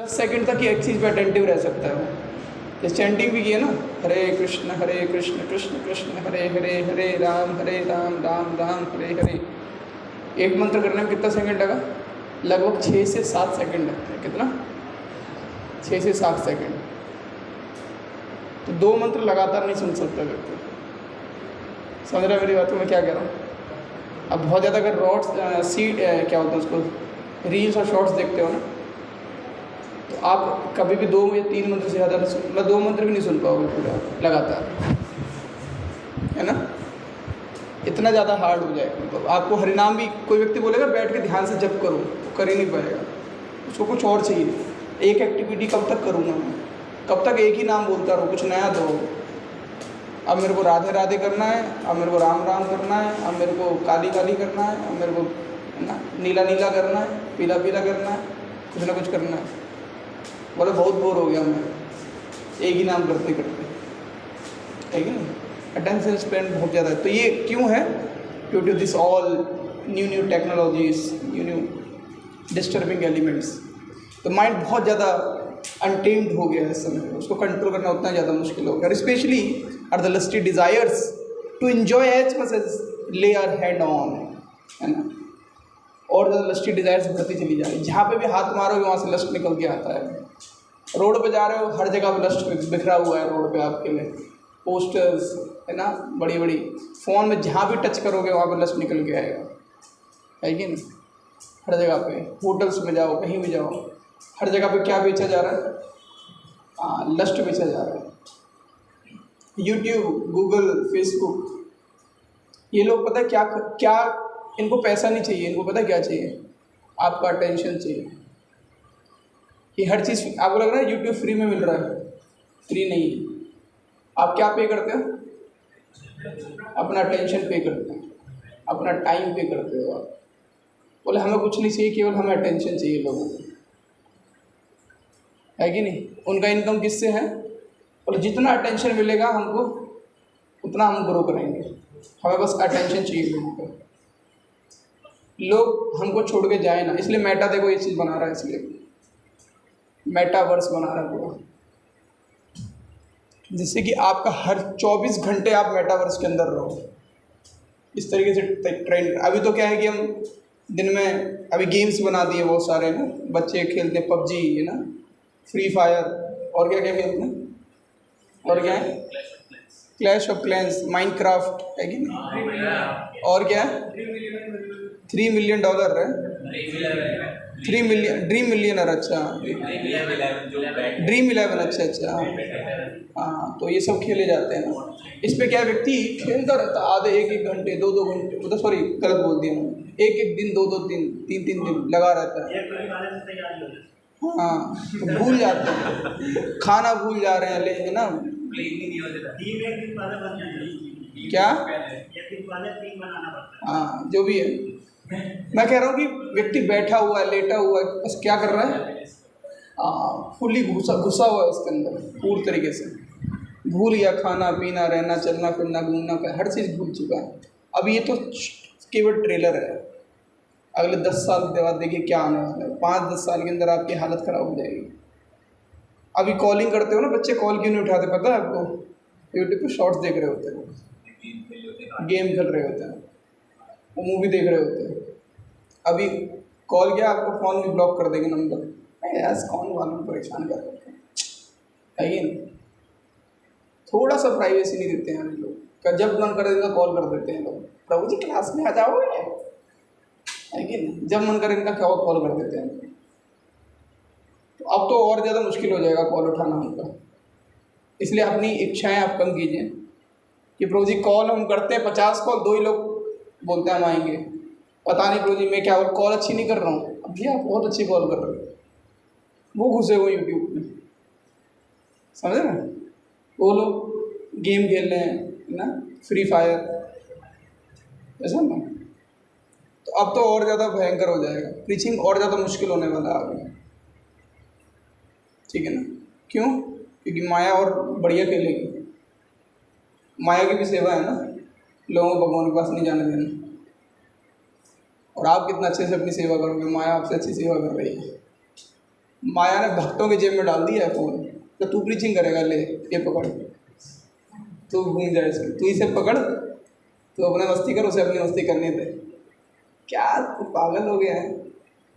Second तक ही एक चीज़ पे अटेंटिव रह सकता है वो। जैसे चैंटिंग भी की है ना, हरे कृष्ण कृष्ण कृष्ण हरे हरे, हरे राम राम राम हरे हरे। एक मंत्र करने में कितना सेकंड लगा? लगभग 6 से 7 सेकंड लगते हैं। कितना? 6 से 7 सेकंड। तो 2 मंत्र लगातार नहीं सुन सकता व्यक्ति। समझ रहा है मेरी बात को मैं क्या कह रहा हूँ? अब बहुत ज़्यादा अगर क्या होता है उसको, रील्स और शॉर्ट्स देखते हो ना, तो आप कभी भी 2 या 3 मंत्र से ज़्यादा नहीं सुन, मतलब 2 मंत्र भी नहीं सुन पाओगे पूरा लगातार, है ना? इतना ज़्यादा हार्ड हो जाएगा। मतलब आपको हरिनाम भी कोई व्यक्ति बोलेगा बैठ के ध्यान से जप करो, तो कर ही नहीं पाएगा। उसको कुछ और चाहिए। एक एक्टिविटी कब तक करूँगा मैं? कब तक एक ही नाम बोलता रहूँ? कुछ नया दो। अब मेरे को राधे राधे करना है, अब मेरे को राम राम करना है, अब मेरे को काली काली करना है, अब मेरे को ना नीला नीला करना है, पीला पीला करना है, कुछ ना कुछ करना है। बोले बहुत बोर हो गया मैं एक ही नाम करते करते, है कि नहीं? अटेंशन स्पेन बहुत ज़्यादा है। तो ये क्यों है? Due to this all new technologies, new disturbing elements. तो माइंड बहुत ज़्यादा अनटेम्ड हो गया है इस समय। उसको कंट्रोल करना उतना ज़्यादा मुश्किल हो गया। Specially are the lusty desires to enjoy as much as lay our hand on, है ना? और ज़्यादा लस्टी डिज़ायर्स बढ़ती चली जा रही। जहाँ पे भी हाथ मारोगे वहाँ से लस्ट निकल के आता है। रोड पे जा रहे हो, हर जगह पे लस्ट बिखरा हुआ है रोड पे आपके लिए, पोस्टर्स, है ना, बड़ी बड़ी। फ़ोन में जहाँ भी टच करोगे वहाँ पे लस्ट निकल के आएगा, है कि नहीं? हर जगह पे, होटल्स में जाओ, कहीं भी जाओ, हर जगह पे क्या बेचा जा रहा है? लस्ट बेचा जा रहा है। यूट्यूब, गूगल, फेसबुक, ये लोग पता है क्या क्या, इनको पैसा नहीं चाहिए, इनको पता है क्या चाहिए? आपका अटेंशन चाहिए। ये हर चीज़ आपको लग रहा है यूट्यूब फ्री में मिल रहा है? फ्री नहीं है। आप क्या पे करते हो? अपना अटेंशन पे करते हैं, अपना टाइम पे करते हो आप। बोले हमें कुछ नहीं चाहिए, केवल हमें अटेंशन चाहिए लोगों को, है कि नहीं? उनका इनकम किससे है? और जितना अटेंशन मिलेगा हमको उतना हम ग्रो करेंगे। हमें बस अटेंशन चाहिए लोगों को। लोग हमको छोड़ के जाए ना, इसलिए मेटा देखो ये चीज़ बना रहा है, इसलिए मेटावर्स बना रहा है पूरा, जिससे कि आपका हर 24 घंटे आप मेटावर्स के अंदर रहो। इस तरीके से ट्रेंड। अभी तो क्या है कि हम दिन में अभी गेम्स बना दिए बहुत सारे ना, बच्चे खेलते हैं पबजी, है ना, फ्री फायर, और क्या क्या खेलते हैं, और क्या है, क्लैश ऑफ क्लैंस, माइनक्राफ्ट, है कि नहीं? और क्या है, $3 मिलियन है, 3 मिलियन, ड्रीम मिलियनर, अच्छा ड्रीम 11, अच्छा अच्छा, हाँ। तो ये सब खेले जाते हैं ना। इस पे क्या व्यक्ति खेलता रहता आधे 1-1 घंटे, 2-2 घंटे, मतलब सॉरी गलत बोल दिया मैंने, 1-1 दिन, 2-2 दिन, 3-3 दिन लगा रहता है। हाँ, तो भूल जाते हैं, खाना भूल जा रहे हैं, ले, है ना? क्या? हाँ, जो भी है, मैं कह रहा हूँ कि व्यक्ति बैठा हुआ है, लेटा हुआ है, बस क्या कर रहा है? फुली घुसा हुआ है उसके अंदर पूरी तरीके से। भूल गया खाना पीना, रहना, चलना फिरना, घूमना, हर चीज़ भूल चुका है। अब ये तो केवल ट्रेलर है। अगले 10 साल के बाद देखिए क्या आने वाला है। 5-10 साल के अंदर आपकी हालत ख़राब हो जाएगी। अभी कॉलिंग करते हो ना बच्चे, कॉल क्यों नहीं उठाते पता है आपको? यूट्यूब पे शॉर्ट्स देख रहे होते हैं, गेम खेल रहे होते हैं, वो मूवी देख रहे होते हैं। अभी कॉल किया आपको, फ़ोन भी ब्लॉक कर देंगे नंबर। यार कौन वालों को परेशान कर रहे हैं, है नहीं? थोड़ा सा प्राइवेसी नहीं देते हैं हम लोग। जब मन करेगा कॉल कर देते हैं लोग, प्रभु जी क्लास में आ जाओगे, है कि नहीं? जब मन करेगा क्या कॉल कर देते हैं। तो अब तो और ज़्यादा मुश्किल हो जाएगा कॉल उठाना उनका। इसलिए अपनी इच्छाएं आप कम कीजिए कि प्रभु जी कॉल हम करते हैं 50 कॉल, 2 ही लोग बोलते हैं हम आएंगे। पता नहीं प्रभु जी मैं क्या कॉल अच्छी नहीं कर रहा हूँ। अब भैया आप बहुत अच्छी कॉल कर रहे हो, वो घुसे हुए यूट्यूब में, समझे ना? वो लोग गेम खेल रहे हैं ना, फ्री फायर, ऐसा ना। तो अब तो और ज़्यादा भयंकर हो जाएगा, प्रीचिंग और ज़्यादा मुश्किल होने वाला है आगे, ठीक है ना? क्यों? क्योंकि माया और बढ़िया खेलेगी। माया की भी सेवा है ना, लोगों को भगवान के पास नहीं जाने देना। और आप कितना अच्छे से अपनी सेवा करोगे, माया आपसे अच्छी सेवा कर रही है। माया ने भक्तों के जेब में डाल दिया है फ़ोन, तो तू प्रीचिंग करेगा, ले ये पकड़, तू घूम जाए इसको, तू इसे पकड़, तू अपने मस्ती कर, उसे अपनी मस्ती करने दे। क्या तू पागल हो गया है?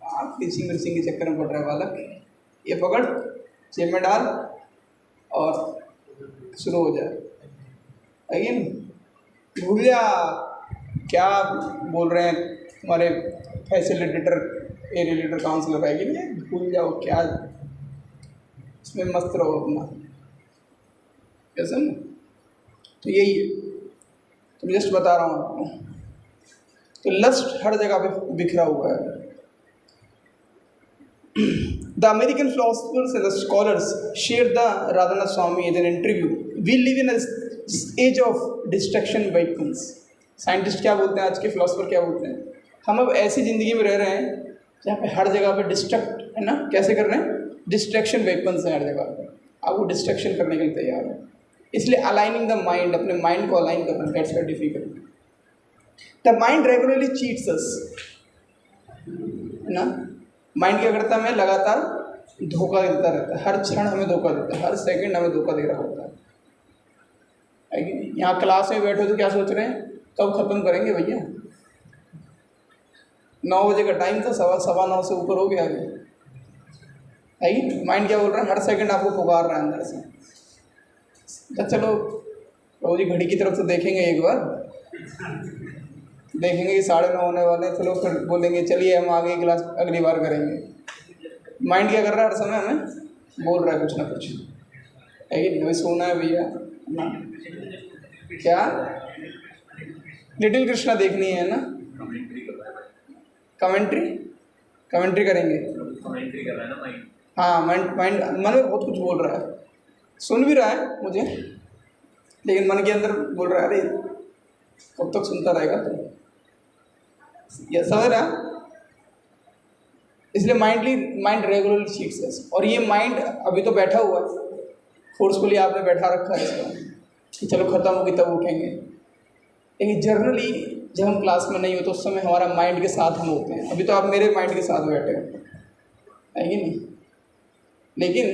आप प्रीचिंग के चक्कर में पड़ रहा है बालक। ये पकड़, जेब में डाल और शुरू हो जाए। है ना? भूल जा क्या बोल रहे हैं तुम्हारे फैसिलिटेटर, एरिलेटर, काउंसलर है कि नहीं, भूल जाओ क्या, इसमें मस्त रहो अपना। कैसे ना? तो यही है, तो मैं जस्ट बता रहा हूँ आपको। तो लस्ट हर जगह पे बिखरा हुआ है। The American philosophers and the scholars shared the Radhanath Swami in an interview. We live in a age of distraction vehicles. Scientist क्या बोलते हैं, आज के फिलोसफर क्या बोलते हैं, हम अब ऐसी ज़िंदगी में रह रहे हैं जहाँ पे हर जगह पे डिस्ट्रैक्ट है ना, कैसे कर रहे हैं, डिस्ट्रैक्शन वेपन्स हैं हर जगह पे, आप वो डिस्ट्रैक्शन करने के लिए तैयार है। इसलिए अलाइनिंग द माइंड, अपने माइंड को अलाइन करना, that's very difficult. The mind regularly cheats us, है ना। माइंड क्या करता है, हमें लगातार धोखा देता रहता है, हर क्षण हमें धोखा देता है, हर सेकंड हमें धोखा दे रहा होता है कि नहीं। यहाँ क्लास में बैठो तो क्या सोच रहे हैं, कब ख़त्म करेंगे भैया, 9 बजे का टाइम था, 9:15 से ऊपर हो गया अभी, है कि। माइंड क्या बोल रहा है, हर सेकंड आपको पुकार रहा है अंदर से। तो चलो रोज़ घड़ी की तरफ तो देखेंगे एक बार, देखेंगे कि 9:30 होने वाले हैं, चलो फिर बोलेंगे चलिए हम आगे क्लास अगली बार करेंगे। माइंड क्या कर रहा है, हर समय हमें बोल रहा है कुछ ना कुछ, है कि नहीं। वही सोना है भैया ना, क्या लिटिल कृष्णा देखनी है ना, कमेंट्री करेंगे, कमेंट्री कर रहा है ना माइंड। हाँ, माइंड मन में बहुत कुछ बोल रहा है, सुन भी रहा है मुझे, लेकिन मन के अंदर बोल रहा है अरे कब तक सुनता रहेगा तो, ये समझ रहा। इसलिए माइंड रेगुलरली चीट्स अस। और ये माइंड अभी तो बैठा हुआ है, फोर्सफुली आपने बैठा रखा है इसको कि चलो ख़त्म होगी तब उठेंगे, लेकिन जनरली जब हम क्लास में नहीं हो तो उस समय हमारा माइंड के साथ हम होते हैं। अभी तो आप मेरे माइंड के साथ बैठे हो, है कि नहीं। लेकिन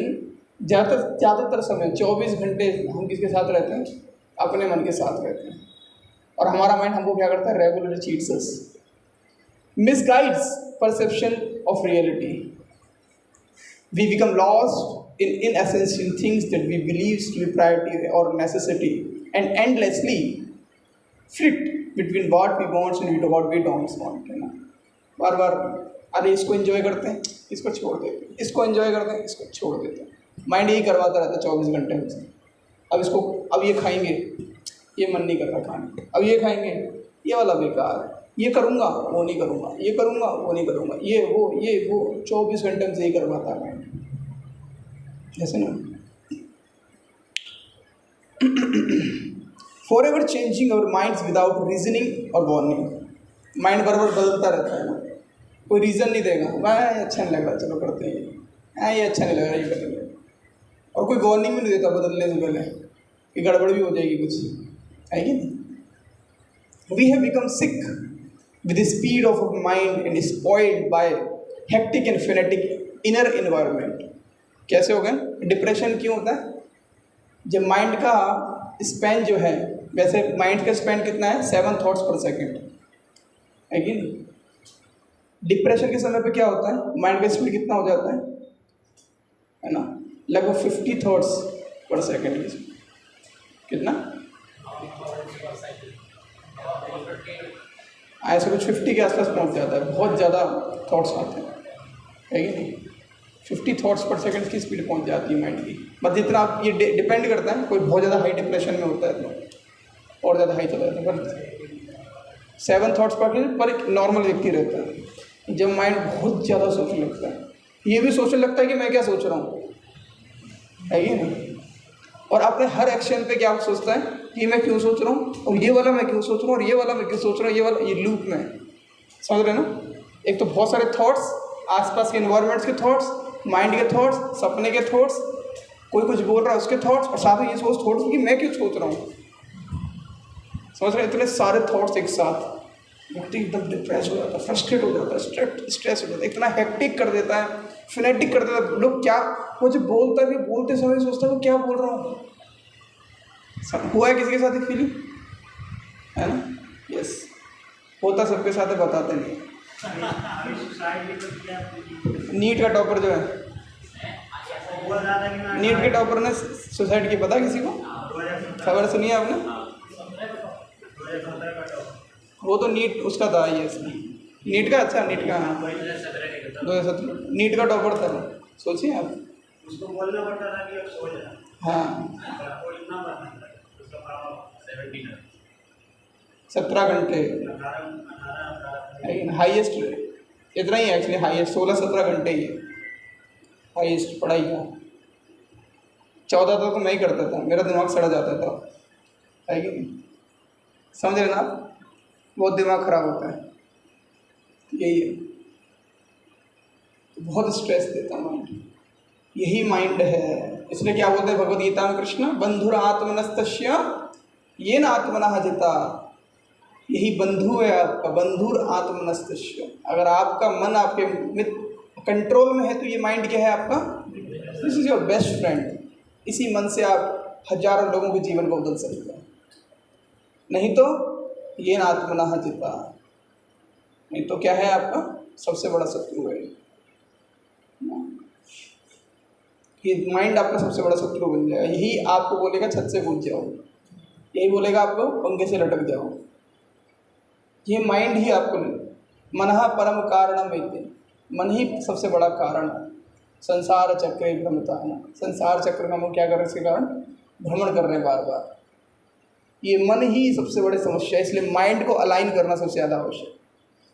ज़्यादातर समय 24 घंटे हम किसके साथ रहते हैं, अपने मन के साथ रहते हैं। और हमारा माइंड हमको क्या करता है, regularly cheats us, misguides perception of reality. We become lost in essential things that we believe to be priority or necessity, and endlessly flit between what we want and what we don't want, है ना। बार बार अरे इसको enjoy करते हैं, इसको छोड़ देते हैं, इसको एंजॉय करते हैं, इसको छोड़ देते हैं। माइंड यही करवाता रहता है 24 घंटे में। अब ये खाएंगे, ये मन नहीं कर रहा खाने, अब ये खाएंगे, ये वाला बेकार, ये करूँगा वो नहीं करूँगा, ये करूँगा वो नहीं करूँगा, ये वो 24 घंटे में से ही करवाता है माइंड, जैसे ना। फॉरएवर चेंजिंग अवर माइंड्स विदाउट रीजनिंग और वार्निंग। माइंड बराबर बदलता रहता है ना, कोई रीज़न नहीं देगा, भाई अच्छा नहीं लग रहा चलो करते हैं, ये अच्छा नहीं लग रहा ये करेंगे, और कोई वार्निंग भी नहीं देता बदलने से पहले कि गड़बड़ भी हो जाएगी कुछ, है कि नहीं। We have become sick with the speed of our mind and spoiled by hectic and frenetic inner environment. कैसे हो गए, डिप्रेशन क्यों होता है, जब माइंड का स्पैन जो है, वैसे माइंड का स्पैन कितना है, 7 थॉट्स पर सेकेंड, है कि नहीं। डिप्रेशन के समय पे क्या होता है, माइंड का स्पीड कितना हो जाता है ना, लगभग 50 थॉट्स पर सेकेंड। कितना, ऐसा कुछ 50 के आसपास पहुंच जाता है, बहुत ज़्यादा थॉट्स आते हैं, है कि नहीं। 50 थॉट्स पर सेकंड की स्पीड पहुंच जाती है माइंड की। बस जितना आप, ये डिपेंड करता है, कोई बहुत ज़्यादा हाई डिप्रेशन में होता है तो और ज़्यादा हाई चला जाता है, पर 7 थॉट्स पर एक नॉर्मल व्यक्ति रहता है। जब माइंड बहुत ज़्यादा सोचने लगता है, ये भी सोचने लगता है कि मैं क्या सोच रहा हूँ, है ये नहीं। और अपने हर एक्शन पे क्या सोचता है कि मैं क्यों सोच रहा हूँ, और ये वाला मैं क्यों सोच रहा हूँ, और ये वाला मैं क्यों सोच रहा हूँ, ये वाला, ये लूप में, समझ रहे ना। एक तो बहुत सारे थॉट्स, आसपास के इन्वायरमेंट्स के थॉट्स, माइंड के थॉट्स, सपने के थॉट्स, कोई कुछ बोल रहा है उसके थॉट्स, और साथ में ये थॉट्स कि मैं क्यों सोच रहा हूँ, समझ रहे हैं। इतने सारे थॉट्स एक साथ व्यक्ति एकदम डिप्रेस हो जाता है, फ्रस्ट्रेट हो जाता है, स्ट्रेस हो जाता है, इतना हेक्टिक कर देता है, फिनेटिक कर देता है। लोग क्या, मुझे बोलता भी, बोलते समय सोचता है क्या बोल रहा हूँ। हुआ है किसी के साथ एक फीलिंग, है ना? यस, होता सबके साथ है, बताते नहीं। नीट का टॉपर जो है, नीट के टॉपर ने सुसाइड की, पता किसी को? खबर सुनी है आपने? वो तो नीट उसका था, ये नीट का, अच्छा नीट का, हाँ 2017 नीट का टॉपर था। सोचिए आप, उसको बोलना पड़ता था कि अब सो जा। हाँ, वो इतना पढ़ता था, उसका पावर 17 घंटे, हाईएस्ट इतना ही एक्चुअली, हाईएस्ट 16-17 घंटे ही है हाईएस्ट पढ़ाई का। 14 तो मैं ही करता था, मेरा दिमाग सड़ जाता था, है कि नहीं? समझ रहे ना आप? बहुत दिमाग खराब होता है, यही है, बहुत स्ट्रेस देता माइंड, यही माइंड है। इसलिए क्या बोलते हैं भगवद गीता में कृष्ण, बंधुर आत्मनस्तस्य येन आत्मनः जिता। यही बंधु है आपका, बंधुर आत्मनस्तस्य। अगर आपका मन आपके कंट्रोल में है तो ये माइंड क्या है आपका? This is your best friend. इसी मन से आप हजारों लोगों के जीवन को बदल सकते हैं। नहीं तो येन आत्मनः जिता, नहीं तो क्या है आपका सबसे बड़ा शत्रु है ये माइंड, आपका सबसे बड़ा शत्रु बन जाएगा। यही आपको बोलेगा छत से कूद जाओ, यही बोलेगा आपको पंखे से लटक जाओ। ये माइंड ही आपको, मनः परम कारणम इति, मन ही सबसे बड़ा कारण है। संसार चक्र भ्रमता है, संसार चक्र में हम क्या कर रहे हैं, इसके कारण भ्रमण कर रहे हैं बार बार। ये मन ही सबसे बड़ी समस्या है, इसलिए माइंड को अलाइन करना सबसे ज़्यादा आवश्यक।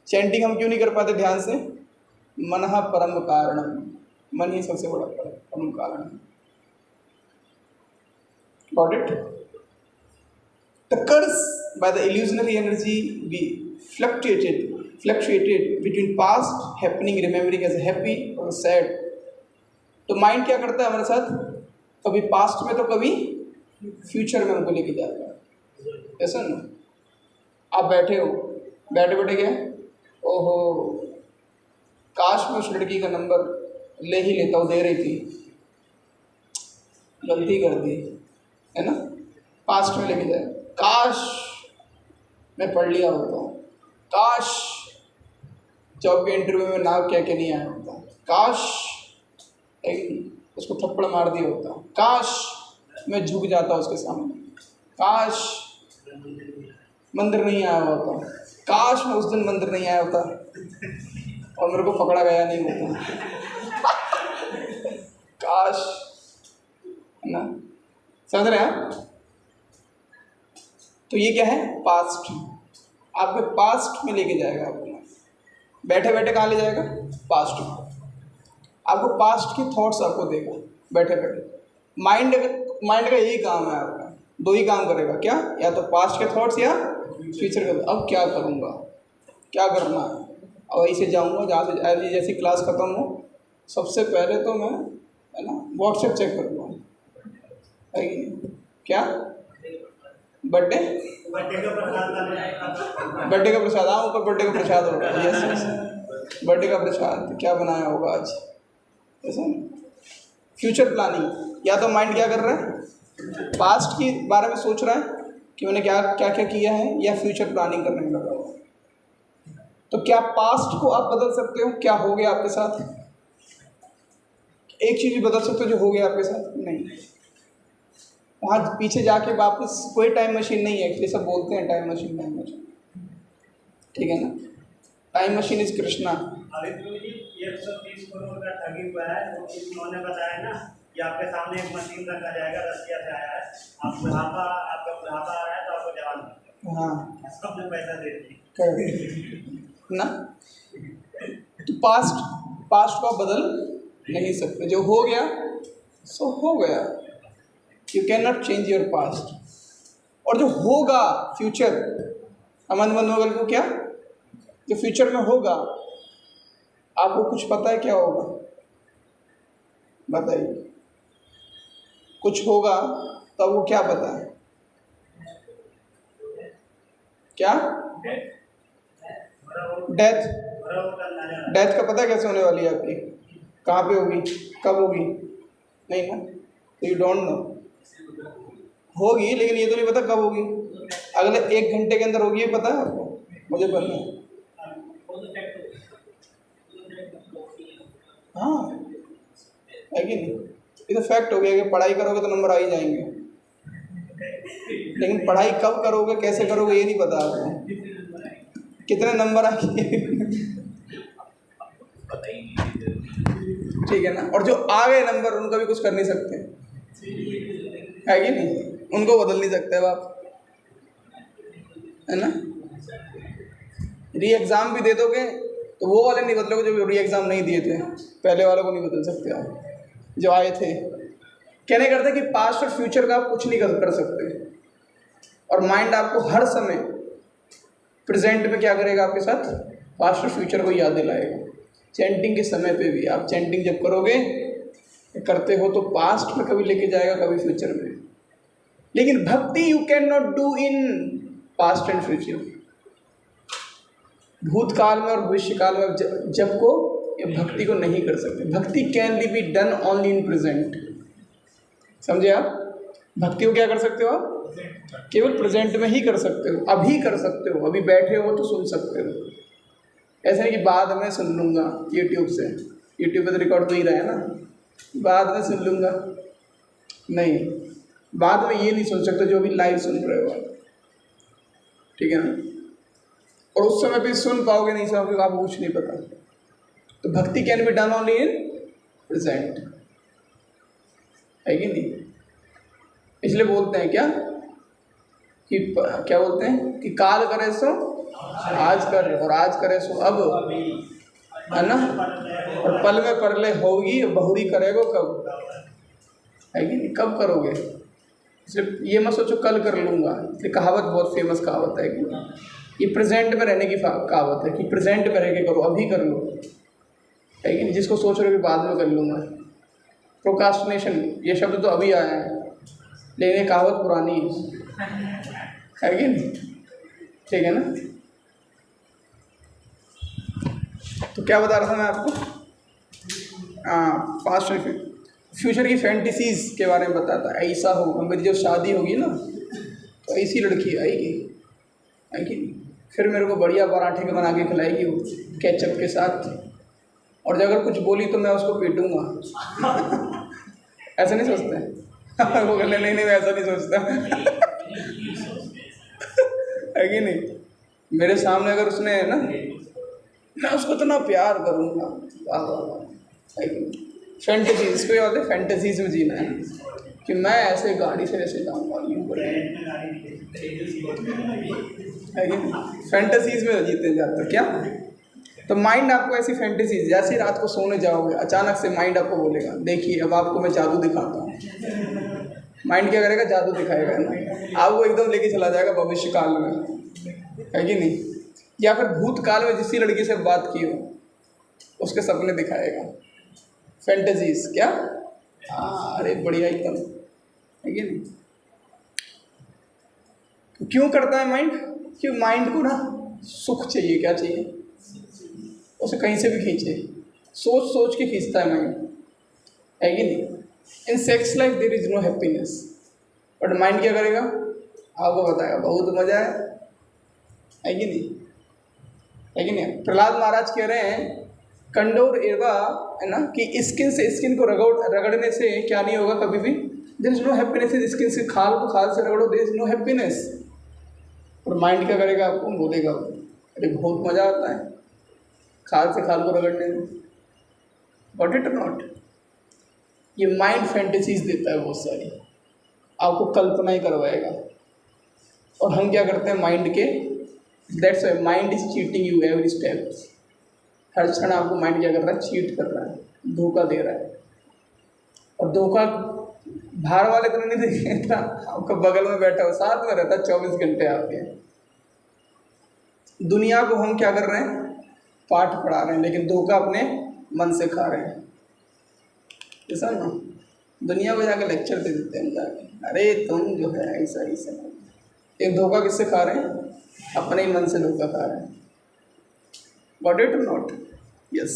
चैंटिंग हम क्यों नहीं कर पाते ध्यान से? मनः परम कारणम, मन ही सबसे बड़ा परम कारण है। Got it? The curse by the illusionary energy be fluctuated between past happening, remembering as happy or sad. तो माइंड क्या करता है हमारे साथ? कभी पास्ट में तो कभी फ्यूचर में हमको लेके जाता है, ऐसा ना? आप बैठे हो, बैठे बैठे क्या, ओहो काश मैं उस लड़की का नंबर ले ही लेता हूँ, दे रही थी, गलती कर दी, है ना? पास्ट में लेके जाए, काश मैं पढ़ लिया होता, काश जॉब के इंटरव्यू में ना क्या क्या नहीं आया होता, काश उसको थप्पड़ मार दिया होता, काश मैं झुक जाता उसके सामने, काश मंदिर नहीं आया होता, काश मैं उस दिन मंदिर नहीं आया होता और मेरे को पकड़ा गया नहीं होता, काश, है ना? समझ रहे हैं आप? तो ये क्या है? पास्ट। आपके पास्ट में लेके जाएगा आपको, बैठे बैठे कहाँ ले जाएगा? पास्ट में। आपको पास्ट की थॉट्स आपको देगा बैठे बैठे। माइंड का यही काम है आपका, दो ही काम करेगा, क्या? या तो पास्ट के थॉट्स या फ्यूचर के। अब क्या करूँगा, क्या करना है, अब ऐसे जाऊँगा, जहाँ से जैसी क्लास ख़त्म हो सबसे पहले तो मैं, है ना, व्हाट्सएप चेक करूँगा, है कि नहीं? क्या बर्थडे का प्रसाद, हाँ ऊपर बर्थडे का प्रसाद होगा, यस यस, बर्थडे का प्रसाद क्या बनाया होगा आज, ऐसा नहीं। फ्यूचर प्लानिंग, या तो माइंड क्या कर रहा है? पास्ट के बारे में सोच रहा है कि मैंने क्या क्या क्या किया है, या फ्यूचर प्लानिंग करने में लगा हुआ। तो क्या पास्ट को आप बदल सकते हो? क्या हो गया आपके साथ? एक चीज़ भी बदल सकते हो जो हो गया आपके साथ? नहीं। वहाँ पीछे जाके वापस कोई टाइम मशीन नहीं है, इसलिए सब बोलते हैं टाइम मशीन, टाइम मशीन, ठीक है ना? Time machine is Krishna. ये 130 करोड़ का ठगी हुआ है, तो उन्होंने बताया ना कि आपके सामने एक मशीन रखा जाएगा, रसिया से आया है, आपका बुढ़ापा आ रहा है तो आपको जवान, हाँ सबने पैसा दे दिया ना। तो पास्ट को आप बदल नहीं सकते, जो हो गया सो हो गया, you can not change your past. और जो होगा फ्यूचर, अमन मनोगल को क्या, जो फ्यूचर में होगा, आपको कुछ पता है क्या होगा? बताइए, कुछ होगा तो वो क्या पता है? क्या डेथ, डेथ का पता है कैसे होने वाली है आपकी, कहाँ पे होगी, कब होगी? नहीं ना, तो यू डोंट नो। होगी लेकिन ये तो नहीं पता कब होगी। अगले 1 घंटे के अंदर होगी, ये पता है आपको? मुझे पता है। हाँ है कि नहीं? ये तो फैक्ट हो गया कि पढ़ाई करोगे तो नंबर आ ही जाएंगे, लेकिन पढ़ाई कब करोगे, कैसे करोगे, ये नहीं पता आपको। कितने नंबर आएंगे ठीक है ना। और जो आ गए नंबर उनका भी कुछ कर नहीं सकते, है कि नहीं? उनको बदल नहीं सकते अब आप, है ना। री एग्ज़ाम भी दे दोगे तो वो वाले नहीं बदलोगे जो री एग्ज़ाम नहीं दिए थे, पहले वालों को नहीं बदल सकते आप जो आए थे। कहने करते कि पास्ट और फ्यूचर का आप कुछ नहीं कर सकते, और माइंड आपको हर समय प्रेजेंट में क्या करेगा, आपके साथ पास्ट और फ्यूचर को याद दिलाएगा। चैंटिंग के समय पे भी आप चैंटिंग जब करोगे, करते हो, तो पास्ट में कभी लेके जाएगा, कभी फ्यूचर में। लेकिन भक्ति you can not do in past and future. भूतकाल में और भविष्यकाल में जब को ये भक्ति को नहीं कर सकते। भक्ति can be done only in present. समझे आप? भक्ति को क्या कर सकते हो आप? केवल प्रेजेंट में ही कर सकते हो, अभी कर सकते हो, अभी बैठे हो तो सुन सकते हो। ऐसा नहीं कि बाद में सुन लूँगा यूट्यूब से, यूट्यूब पे तो रिकॉर्ड हो ही रहा है ना, बाद में सुन लूँगा, नहीं, बाद में ये नहीं सुन सकते जो अभी लाइव सुन रहे हो आप, ठीक है ना। और उस समय भी सुन पाओगे नहीं, सुन आपको कुछ नहीं पता। तो भक्ति can be done only in present, है कि नहीं। इसलिए बोलते हैं क्या कि क्या बोलते हैं कि काल करे सो आज कर, और आज करे सो अब, है ना। और पल में परले होगी, बहुरी करेगो कब, है कि नहीं, कब करोगे। सिर्फ ये मत सोचो कल कर लूँगा, ये कहावत बहुत फेमस कहावत है कि ये प्रेजेंट में रहने की कहावत है कि प्रेजेंट में रह के करो, अभी कर लो, है कि नहीं। जिसको सोच रहे हो कि बाद में कर लूँगा, प्रोक्रास्टिनेशन, ये शब्द तो अभी आया है, लेकिन ये कहावत पुरानी है कि नहीं, ठीक है ना। तो क्या बता रहा था मैं आपको? पास्ट और फ्यूचर की फैंटेसीज़ के बारे में बताता। ऐसा होगा, मेरी जब शादी होगी ना तो ऐसी लड़की आएगी, है कि नहीं, फिर मेरे को बढ़िया पराठे के बना के खिलाएगी वो केचप के साथ, और जब अगर कुछ बोली तो मैं उसको पीटूंगा ऐसा नहीं सोचते हैं वो कहने नहीं मैं ऐसा नहीं सोचता है कि नहीं। मेरे सामने अगर उसने ना, मैं उसको इतना प्यार करूँगा, वाह वाह वाह, फैंटेसीज, इसको याद है, फैंटेसीज में जीना है कि मैं ऐसे गाड़ी से ऐसे जाऊँगा, यूँ है कि फैंटेसीज में जीते जाते क्या। तो माइंड आपको ऐसी फैंटेसीज, जैसे ही रात को सोने जाओगे अचानक से माइंड आपको बोलेगा देखिए अब आपको मैं जादू दिखाता हूँ। माइंड क्या करेगा? जादू दिखाएगा ना, आपको एकदम लेके चला जाएगा भविष्य काल में, है कि नहीं। या फिर भूतकाल में जिस लड़की से बात की हो उसके सपने दिखाएगा, फैंटेसीज क्या। अरे बढ़िया एकदम, है कि नहीं। तो क्यों करता है माइंड? क्यों माइंड को ना सुख चाहिए, क्या चाहिए, उसे कहीं से भी खींचे, सोच सोच के खींचता है माइंड, है कि नहीं। In sex life there is no happiness, but mind क्या करेगा? आपको बताएगा बहुत मजा है कि नहीं, है कि नहीं। प्रहलाद महाराज कह रहे हैं कंडोर एवा, है ना, कि स्किन से स्किन को रगड़ने से क्या नहीं होगा कभी भी, there is no happiness. Skin से खाल को खाल से रगड़ो, देयर इज नो हैप्पीनेस। और माइंड क्या करेगा? आपको बोलेगा अरे बहुत मज़ा आता है खाल से खाल को रगड़ने में, बट इट नॉट। ये माइंड फैंटेसीज देता है बहुत सारी, आपको कल्पना ही करवाएगा। और हम क्या करते हैं माइंड के, that's why mind is cheating you every step. हर क्षण आपको माइंड क्या कर रहा है? चीट कर रहा है, धोखा दे रहा है। और धोखा बाहर वाले को नहीं देता, आपका बगल में बैठा हो, साथ में रहता है 24 घंटे आपके। दुनिया को हम क्या कर रहे हैं? पाठ पढ़ा रहे हैं, लेकिन धोखा अपने मन से खा रहे हैं। ऐसा ना, दुनिया को जाकर लेक्चर दे देते हैं जाके, अरे तुम जो है ऐसा ऐसा। एक धोखा किससे खा रहे हैं? अपने ही मन से धोखा खा रहे हैं। गॉट इट और not? Yes,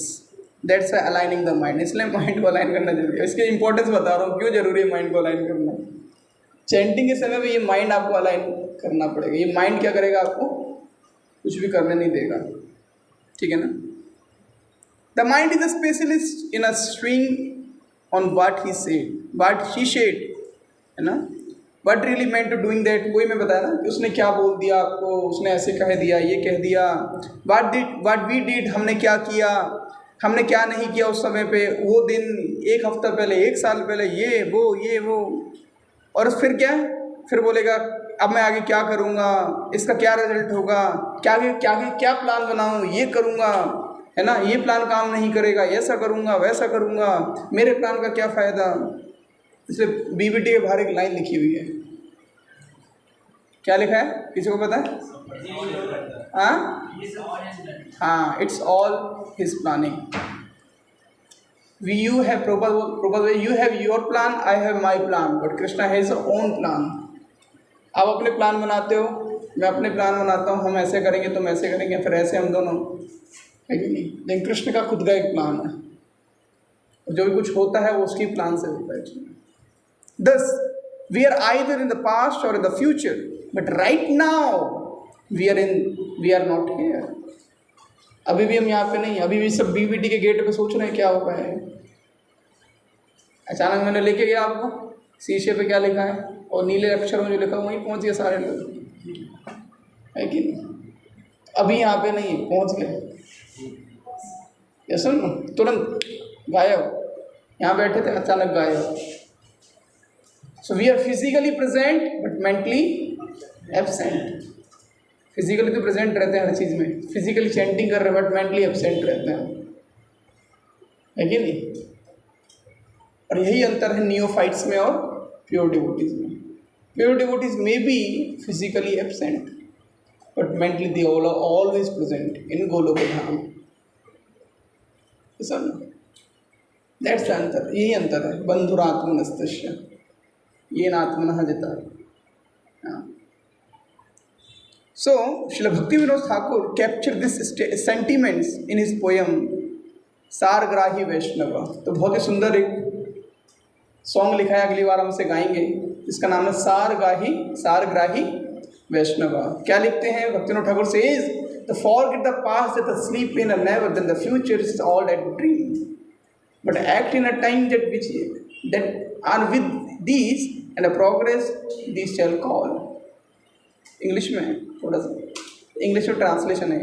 that's aligning the mind. इसलिए माइंड को अलाइन करना जरूरी है। इसकी इंपॉर्टेंस बता रहा हूँ क्यों जरूरी है माइंड को अलाइन करना। चैंटिंग के समय में ये माइंड आपको अलाइन करना पड़ेगा। ये माइंड क्या करेगा? आपको कुछ भी करने नहीं देगा, ठीक है ना? The mind is a specialist in a string on what he said, what she said, है ना? What really meant to doing that. कोई मैं बताया ना कि उसने क्या बोल दिया आपको, उसने ऐसे कह दिया, ये कह दिया। व्हाट वी डिड, हमने क्या किया, हमने क्या नहीं किया उस समय पे, वो दिन, एक हफ्ता पहले, एक साल पहले, ये वो। और फिर क्या? फिर बोलेगा अब मैं आगे क्या करूँगा, इसका क्या रिजल्ट होगा, क्या प्लान बनाऊँ, ये करूँगा, है ना, ये प्लान काम नहीं करेगा, ऐसा करूँगा, वैसा करूँगा, मेरे प्लान का क्या फ़ायदा। इसलिए बीबीटी के बाहर एक लाइन लिखी हुई है। क्या लिखा है? किसी को पता है? हाँ, it's all his planning. You have probably you have your plan, I have my plan, but Krishna has his own plan. आप अपने प्लान बनाते हो, मैं अपने प्लान बनाता हूँ, हम ऐसे करेंगे, तुम ऐसे करेंगे, फिर ऐसे हम दोनों, है कि नहीं? लेकिन कृष्ण का खुद का एक प्लान है, और जो भी कुछ होता है वो उसकी प्लान से होता है। Thus, we are either in the past or in the future, but right now we are not here. अभी भी हम यहाँ पे नहीं, अभी भी सब बीबीटी के गेट पे सोच रहे हैं क्या होगा है। अचानक मैंने लेके गया आपको, शीशे पे क्या लिखा है और नीले अक्षरों में जो लिखा वहीं पहुँच गए सारे लोग, है कि नहीं? अभी यहाँ पे नहीं, पहुँच गए। ये सुन, तुरंत गायब, यहाँ बैठे थे अचानक गायब। So we are physically present but mentally absent. Physically तो प्रेजेंट रहते हैं हर चीज़ में, फिजिकली चैंटिंग कर रहे हैं बट मेंटली एब्सेंट रहते हैं, है कि नहीं? और यही अंतर है नियोफाइट्स में और प्योर डिवोटीज में। प्योर डिवोटीज में be physically absent but mentally they all are always present in Golok Dham. That's the अंतर, यही अंतर है। बंधुरात्मनस्तस्य येन आत्मनः जिता। So, Srila Bhaktivinoda Thakur captured this sentiments in his poem सारग्राही वैष्णव। तो बहुत ही सुंदर एक सॉन्ग लिखा है, अगली बार हम इसे गाएंगे। इसका नाम है सारग्राही वैष्णव। क्या लिखते हैं Bhaktivinoda Thakur? Says the forget the past that the sleep in a never, then the future is all that dream, but act in a time that are with these and a progress these shall call। English में थोड़ा सा, English में translation है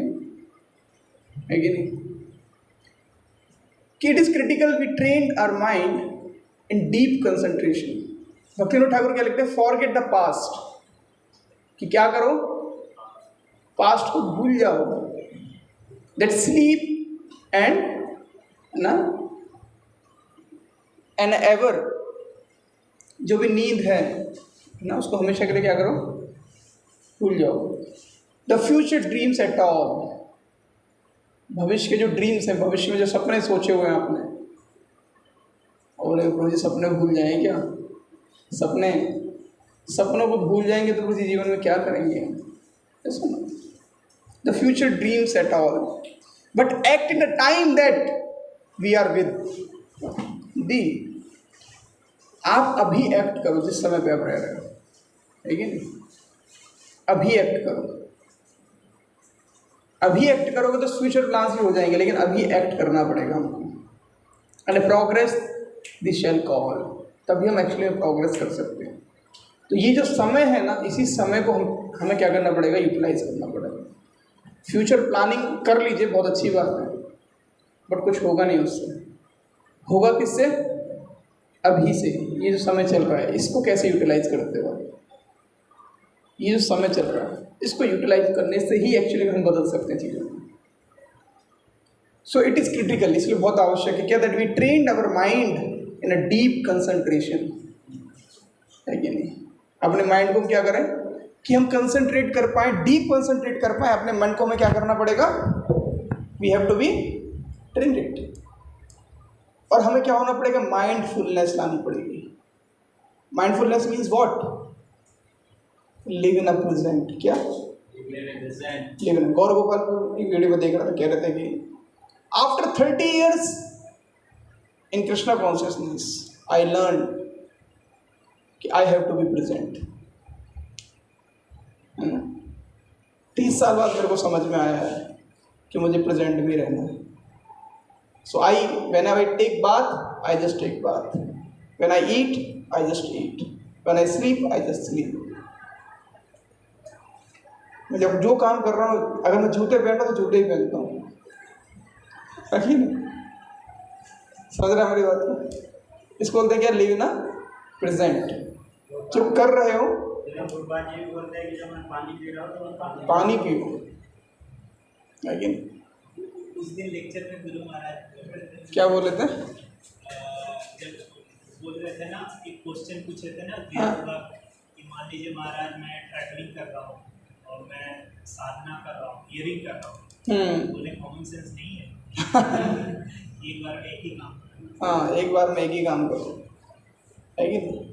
कि नहीं? कि it is critical we trained our mind in deep concentration. Bhaktivinoda Thakur क्या लिखते हैं? फॉरगेट द पास्ट, कि क्या करो? पास्ट को भूल जाओ। दैट स्लीप एंड एवर, जो भी नींद है ना, उसको हमेशा के लिए क्या करो? भूल जाओ। The future dreams at all, भविष्य के जो ड्रीम्स हैं, भविष्य में जो सपने सोचे हुए हैं आपने, और प्रभु जी सपने भूल जाएं क्या? सपनों को भूल जाएंगे तो प्रभु जी जीवन में क्या करेंगे? The future dreams at all but act in the time that we are with the. आप अभी एक्ट करो जिस समय पे आप रह रहे हो, है कि नहीं? अभी एक्ट करो। अभी एक्ट करोगे तो फ्यूचर प्लान्स भी हो जाएंगे, लेकिन अभी एक्ट करना पड़ेगा हमको। And progress this shell call, तभी हम एक्चुअली प्रोग्रेस कर सकते हैं। तो ये जो समय है ना, इसी समय को हमें क्या करना पड़ेगा? यूटिलाइज करना पड़ेगा। फ्यूचर प्लानिंग कर लीजिए, बहुत अच्छी बात है, बट कुछ होगा नहीं उससे। होगा किससे? अभी से। ये जो समय चल रहा है, इसको कैसे यूटिलाइज करते हो? ये जो समय चल रहा है, इसको यूटिलाइज करने से ही एक्चुअली हम बदल सकते हैं चीज़ों को। सो इट इज़ क्रिटिकल, इसलिए बहुत आवश्यक है क्या? That we trained our mind in a deep concentration, है कि नहीं? अपने माइंड को क्या करें कि हम कंसंट्रेट कर पाए, डीप कंसंट्रेट कर पाए। अपने मन को हमें क्या करना पड़ेगा? We have to be trained it. और हमें क्या होना पड़ेगा? माइंडफुलनेस लानी पड़ेगी। Mindfulness means what? Live in a present. क्या? लिव इन गौर गोपाल की वीडियो में देख रहा था, कह रहे थे कि after 30 years in Krishna consciousness I learn कि I have to be present, है ना। 30 साल बाद मेरे को समझ में आया है कि मुझे प्रेजेंट में रहना है। So I when I take bath I just take bath, when I eat I just eat, when I sleep I just sleep. मैं जब जो काम कर रहा हूँ, अगर मैं जूते पहनता हूँ तो जूते ही पहनता हूँ, है ना। समझ रहे हैं मेरी बात को? इसको बोलते हैं क्या, लिव ना प्रेजेंट। जो कर रहे हो बोलते हैं कि जब मैं पानी पी रहा हूँ तो पानी पियो, लेकिन उस दिन लेक्चर में गुरु महाराज क्या बोल रहे थे, जब बोल रहे थे ना, एक क्वेश्चन पूछ रहे थे ना कि मान लीजिए महाराज मैं ट्रैवलिंग कर रहा हूँ और मैं साधना कर रहा हूँ, हियरिंग कर रहा हूँ, बोले कॉमन सेंस नहीं है एक बार एक ही काम। हाँ, एक बार में एक ही काम करो, है कि नहीं।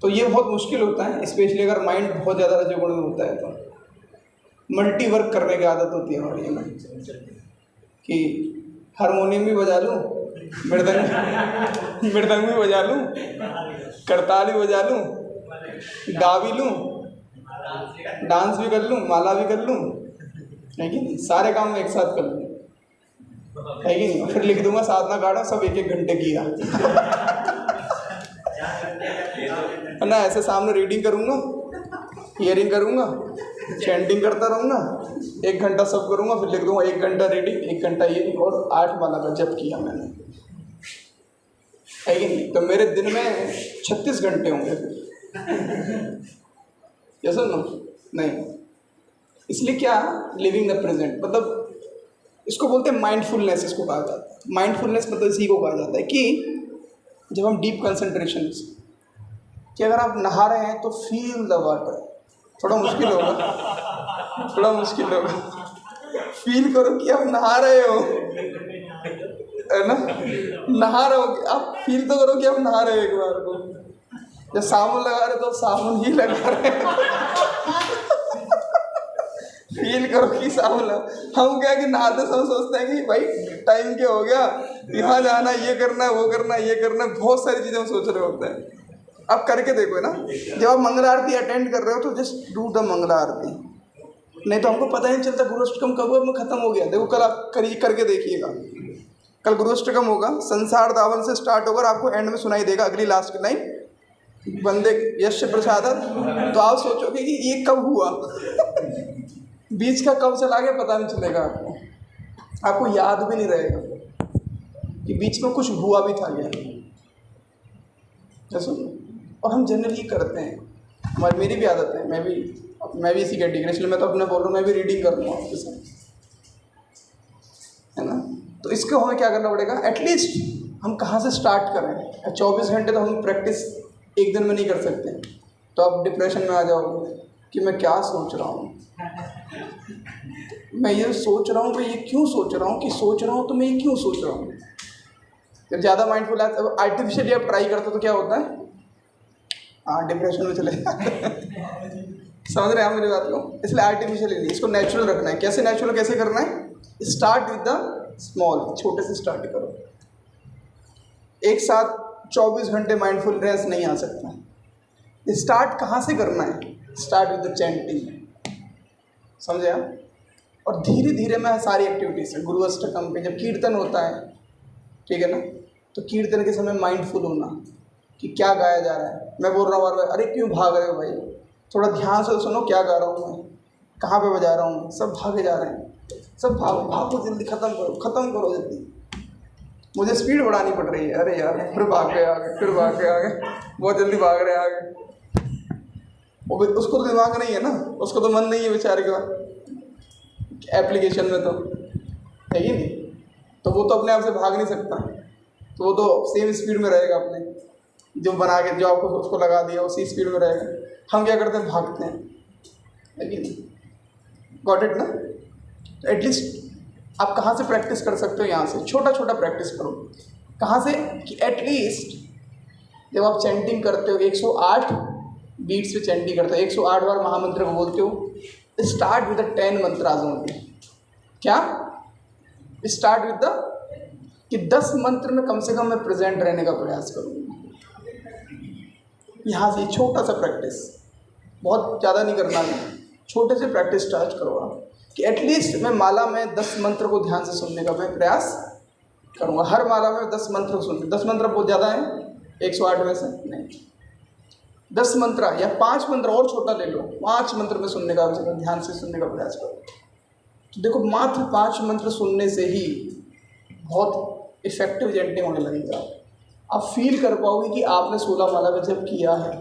तो ये बहुत मुश्किल होता है, स्पेशली अगर माइंड बहुत ज़्यादा रजोगुण में होता है तो। मल्टी वर्क करने की आदत होती है हमारी में, कि हारमोनियम भी बजा लूँ, मृदंग भी बजा लूँ, करताल भी बजा लूँ, गा भी लूँ, डांस भी कर लूँ, माला भी कर लूँ, है कि नहीं। सारे काम मैं एक साथ कर लूँ, है कि नहीं। फिर लिख दूंगा साधना काढ़ा सब 1-1 घंटे किया, है ना। ऐसे सामने रीडिंग करूँगा, हियरिंग करूँगा, चैंटिंग करता रहूँगा, 1 घंटा सब करूँगा, फिर लिख दूंगा 1 घंटा रीडिंग, 1 घंटा हियरिंग और 8 माला का जप किया मैंने, है कि नहीं। तो मेरे दिन में 36 घंटे होंगे फिर, ये सुन नहीं। इसलिए क्या, लिविंग द प्रेजेंट मतलब इसको बोलते हैं माइंडफुलनेस, इसको कहा जाता है। माइंडफुलनेस मतलब इसी को कहा जाता है कि जब हम डीप कंसंट्रेशन, कि अगर आप नहा रहे हैं तो फील द वाटर, थोड़ा मुश्किल होगा, थोड़ा मुश्किल होगा, फील करो कि आप नहा रहे हो, है ना। नहा रहे हो, आप फील तो करो कि आप नहा रहे हो। एक बार को जब साबुन लगा रहे हो तो साबुन ही लगा रहे हो, फील करो कि साबुन लगा। हम क्या कि नहाते समय सोचते हैं कि भाई टाइम क्या हो गया, यहाँ जाना, ये करना है, वो करना है, ये करना है, बहुत सारी चीज़ें हम सोच रहे होते हैं। आप करके देखो ना, जब आप मंगला आरती अटेंड कर रहे हो तो जस्ट डू द मंगला आरती, नहीं तो हमको पता ही नहीं चलता गुरुअष्टकम कब में ख़त्म हो गया। देखो कल आप करके देखिएगा, कल गुरुअष्टकम होगा, संसार दावन से स्टार्ट होकर आपको एंड में सुनाई देगा अगली लास्ट लाइन, बंदे यश प्रसाद। तो आप सोचोगे कि ये कब हुआ, बीच का कब चला गया पता नहीं चलेगा आपको, आपको याद भी नहीं रहेगा कि बीच में कुछ हुआ भी था क्या, जैसे। और हम जनरली करते हैं, हमारी मेरी भी आदत है, मैं भी इसी कैटेगरी, इसलिए मैं तो अपने बोल रहा हूँ, मैं भी रीडिंग कर लूँगा आपके साथ, है ना। तो इसको हमें क्या करना पड़ेगा, एटलीस्ट हम कहाँ से स्टार्ट करें। 24 घंटे तो हम प्रैक्टिस एक दिन में नहीं कर सकते, तो आप डिप्रेशन में आ जाओगे कि मैं क्या सोच रहा हूँ, मैं ये सोच रहा हूँ, मैं ये क्यों सोच रहा हूँ, कि सोच रहा हूँ तो मैं ये क्यों सोच रहा हूँ। जब ज़्यादा माइंडफुल आर्टिफिशियली आप ट्राई करते हो तो क्या होता है, हाँ डिप्रेशन में चले समझ रहे हैं आप मेरी बात को। इसलिए आर्टिफिशियली नहीं, इसको नेचुरल रखना है। कैसे नेचुरल, कैसे करना है, स्टार्ट विद द स्मॉल, छोटे से स्टार्ट करो। एक साथ 24 घंटे माइंडफुलनेस नहीं आ सकता। स्टार्ट कहाँ से करना है, स्टार्ट विद द चैंटिंग, समझे आप। और धीरे धीरे मैं सारी एक्टिविटीज़ है, गुरु अष्टकम पे जब कीर्तन होता है, ठीक है ना, तो कीर्तन के समय माइंडफुल होना कि क्या गाया जा रहा है। मैं बोल रहा हूँ बार, अरे क्यों भाग रहे हो भाई, थोड़ा ध्यान से सुनो क्या गा रहा हूँ मैं, कहाँ पे बजा रहा हूँ। सब भागे जा रहे हैं, सब भागो जल्दी, ख़त्म करो जल्दी। मुझे स्पीड बढ़ानी पड़ रही है, अरे यार फिर भाग गए आगे, फिर भाग गए आगे, बहुत जल्दी भाग रहे हैं आगे। वो उसको तो दिमाग नहीं है ना, उसको तो मन नहीं है बेचारे का एप्लीकेशन में, तो है ही नहीं, तो वो तो अपने आप से भाग नहीं सकता, तो वो तो सेम स्पीड में रहेगा अपने जो बना के, जो आपको उसको लगा दिया उसी स्पीड में रहेगा। हम क्या करते हैं, भागते हैं, है कि नहीं। गॉट इट ना। तो एटलीस्ट आप कहाँ से प्रैक्टिस कर सकते हो, यहाँ से छोटा छोटा प्रैक्टिस करो। कहाँ से, कि एटलीस्ट जब आप चैंटिंग करते हो 108 बीट्स पे चैंटिंग करते हो, 108 बार महामंत्र को बोलते हो। Start with the 10 mantras only. क्या स्टार्ट विद द कि 10 मंत्र में कम से कम मैं प्रेजेंट रहने का प्रयास करूँगा। यहाँ से छोटा सा प्रैक्टिस, बहुत ज़्यादा नहीं करना है, छोटे से प्रैक्टिस स्टार्ट करो आप कि एटलीस्ट मैं माला में 10 मंत्र को ध्यान से सुनने का मैं प्रयास करूँगा। हर माला में 10 मंत्र को सुनने, 10 मंत्र बहुत ज़्यादा है 108 में से नहीं, 10 मंत्र या 5 मंत्र और छोटा ले लो, 5 मंत्र में सुनने का ध्यान से सुनने का प्रयास करो। तो देखो मात्र 5 मंत्र सुनने से ही बहुत इफेक्टिव चैंटिंग होने लगेगा। आप फील कर पाओगे कि आपने 16 माला का जप किया है,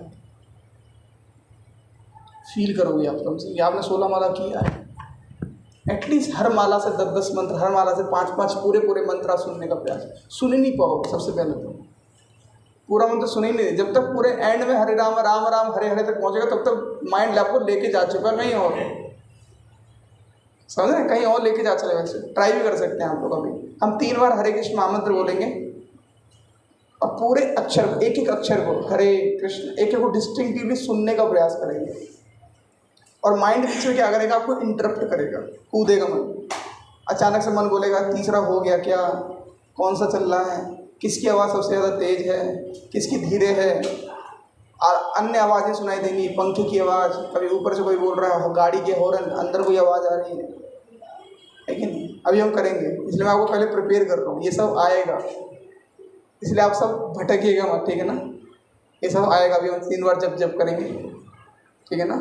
फील करोगे आप कम से कि आपने 16 माला किया है। एटलीस्ट हर माला से 10-10 मंत्र, हर माला से 5-5 पूरे मंत्र सुनने का प्रयास। सुन ही नहीं पाओगे सबसे पहले तो, पूरा मंत्र सुन ही नहीं, जब तक पूरे एंड में हरे राम राम राम हरे हरे तक पहुंचेगा तब तक माइंड आपको लेके जा चुका कहीं और, समझ रहे, कहीं और लेके जा चलेगा। वैसे ट्राई भी कर सकते हैं आप लोग। अभी हम 3 बार हरे कृष्ण महामंत्र बोलेंगे और पूरे अक्षर, एक एक अक्षर को हरे कृष्ण एक एक को डिस्टिंक्टिवली सुनने का प्रयास करेंगे। और माइंड बीच में क्या करेगा, आपको इंटरप्ट करेगा, कूदेगा मन। अचानक से मन बोलेगा तीसरा हो गया क्या, कौन सा चल रहा है, किसकी आवाज़ सबसे ज़्यादा तेज है, किसकी धीरे है, और अन्य आवाज़ें सुनाई देंगी, पंखे की आवाज़, कभी ऊपर से कोई बोल रहा है, गाड़ी के हॉर्न, अंदर कोई आवाज़ आ रही है कि नहीं। अभी हम करेंगे, इसलिए मैं आपको पहले प्रिपेयर कर रहा हूँ, ये सब आएगा, इसलिए आप सब भटकिएगा मत, ठीक है ना। ये सब आएगा, अभी हम 3 बार जप करेंगे, ठीक है ना।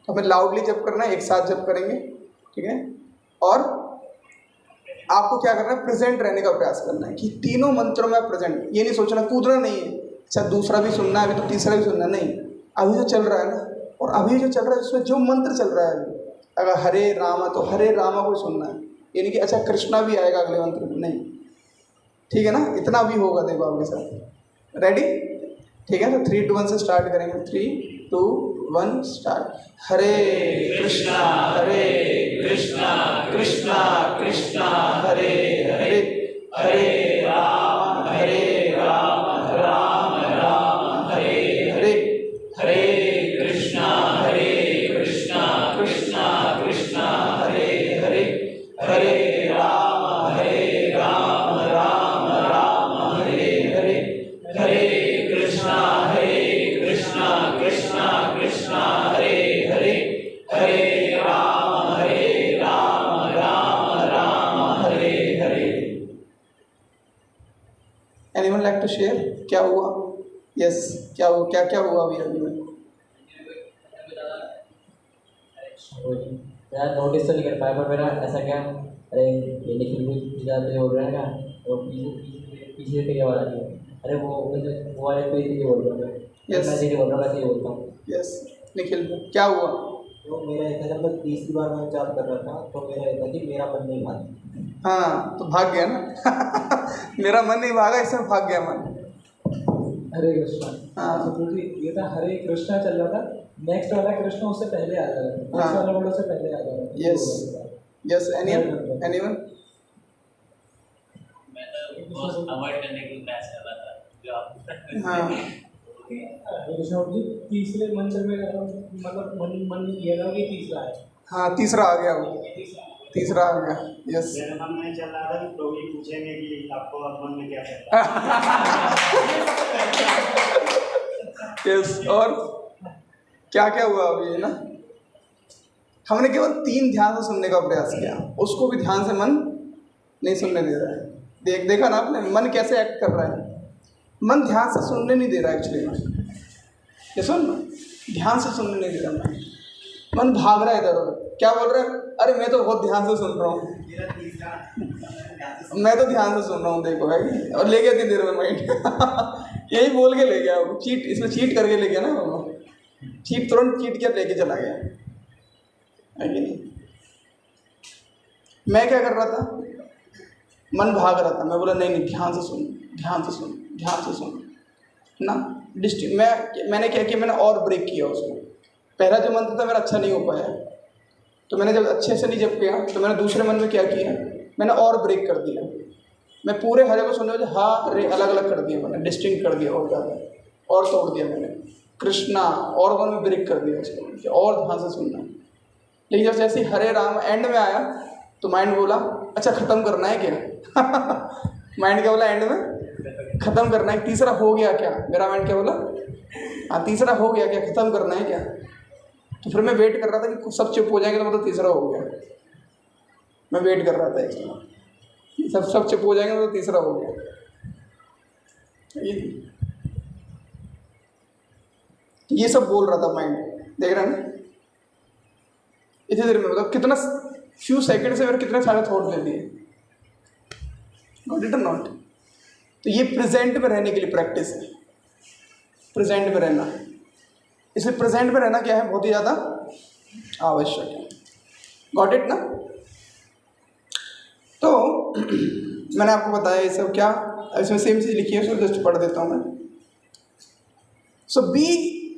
तो हमें लाउडली जप करना है, एक साथ जप करेंगे, ठीक है। और आपको क्या करना है, प्रेजेंट रहने का प्रयास करना है कि तीनों मंत्रों में प्रेजेंट। ये नहीं सोचना, कूदना नहीं है, अच्छा दूसरा भी सुनना है, अभी तो तीसरा भी सुनना नहीं, अभी जो चल रहा है ना, और अभी जो चल रहा है उसमें जो मंत्र चल रहा है अभी, अगर हरे रामा तो हरे रामा को सुनना है, यानी कि अच्छा कृष्णा भी आएगा अगले मंत्र में, नहीं, ठीक है ना। इतना भी होगा, देखो आपके साथ। रेडी, ठीक है। तो 3, 2, 1 से स्टार्ट करेंगे। 3, 2, 1 start. Hare Krishna Krishna Krishna Hare Hare, Hare Ram Ram Ram Hare Hare, Hare Krishna Krishna Krishna Hare Hare, Hare Ram Ram Ram Hare Hare, Hare Krishna Krishna Krishna Hare Hare, Hare Ram Ram Ram Hare Hare. Anyone like to share, क्या हुआ? यस, क्या हुआ, क्या हुआ अभी में? यार नोटिस तो नहीं कर पाया, पर मेरा ऐसा क्या, अरे ये निखिल भी ज़्यादा बोल रहा है ना, तो पीछे से क्या वाला है, अरे वो वाले कोई नहीं बोल रहा है, यस मैं नहीं बोल रहा, मैं नहीं बोलता हूँ। यस निखिल, क्या हुआ? तो मेरा एक जब मैं 30 बार मैं जाप कर रहा था, तो मेरा एक था कि मेरा मन नहीं भागा। हाँ, तो भाग गया ना। मेरा मन नहीं भागा, इसमें भाग गया मन। हरे कृष्णा। हाँ, तो ये था हरे कृष्णा चल रहा था, नेक्स्ट वाला कृष्णा उससे पहले आ जा रहा था, नेक्स्ट वाला वर्ड उससे पहले आ जा रहा था। Yes yes, anyone. मैं तो अवॉइड करने के लिए प्रयास कर रहा था जो आप। हाँ, कृष्णा जी तीसरे मंत्र में मतलब मन ये लगा कि तीसरा है। हाँ, तीसरा आ गया, वो तीसरा आ गया। यस, मेरे मन में चल रहा था कि तो ये पूछेंगे कि आपको मन में क्या चल रहा है। यस। और क्या क्या हुआ अभी, है ना। हमने केवल 3 ध्यान से सुनने का प्रयास किया, उसको भी ध्यान से मन नहीं सुनने दे रहा है। देखा ना आपने, मन कैसे एक्ट कर रहा है। मन ध्यान से सुनने नहीं दे रहा है एक्चुअली। ये सुन, ध्यान से सुनने नहीं दे रहा मन भाग रहा है इधर उधर। क्या बोल रहा है, अरे मैं तो बहुत ध्यान से सुन रहा हूँ, मैं तो ध्यान से सुन रहा हूँ, देखो है कि, और ले गया इतनी देर में माइंड। यही बोल के ले गया वो, चीट, इसमें चीट करके ले गया ना वो, चीट तुरंत चीट के लेके चला गया, है कि नहीं। मैं क्या कर रहा था, मन भाग रहा था, मैं बोला नहीं नहीं, ध्यान से सुन, ध्यान से सुन, ध्यान से सुन ना। मैंने क्या किया, मैंने और ब्रेक किया उसको। पहला जो मंत्र था मेरा अच्छा नहीं हो पाया, तो मैंने जब अच्छे से नहीं जप किया, तो मैंने दूसरे मन में क्या किया, मैंने और ब्रेक कर दिया। मैं पूरे हरे को सुनने वाले हाँ रे अलग अलग कर दिया, मैंने डिस्टिंक्ट कर दिया और ज़्यादा, और तोड़ दिया मैंने। कृष्णा, और वन में ब्रेक कर दिया उसको, और ध्यान से सुनना। लेकिन जब जैसे हरे राम एंड में आया तो माइंड बोला अच्छा ख़त्म करना है क्या माइंड क्या बोला एंड में ख़त्म करना है, तीसरा हो गया क्या, मेरा माइंड क्या बोला हाँ तीसरा हो गया क्या, ख़त्म करना है क्या। तो फिर मैं वेट कर रहा था कि सब चुप हो जाएंगे तो मतलब तीसरा हो गया, मैं वेट कर रहा था एक्चुअली सब चुप हो जाएंगे तो तीसरा हो गया। ये सब बोल रहा था माइंड, देख रहे हैं ना इतनी देर में, मतलब कितना फ्यू सेकंड से मेरे कितने सारे थॉट ले लिए, गॉट इट और नॉट। तो ये प्रेजेंट में रहने के लिए प्रैक्टिस है, प्रेजेंट में रहना। इसलिए प्रेजेंट में रहना क्या है, बहुत ही ज़्यादा आवश्यक है, गॉट इट ना। तो मैंने आपको बताया ये सब क्या, इसमें सेम चीज़ लिखी है, उसको जस्ट पढ़ देता हूँ मैं। So be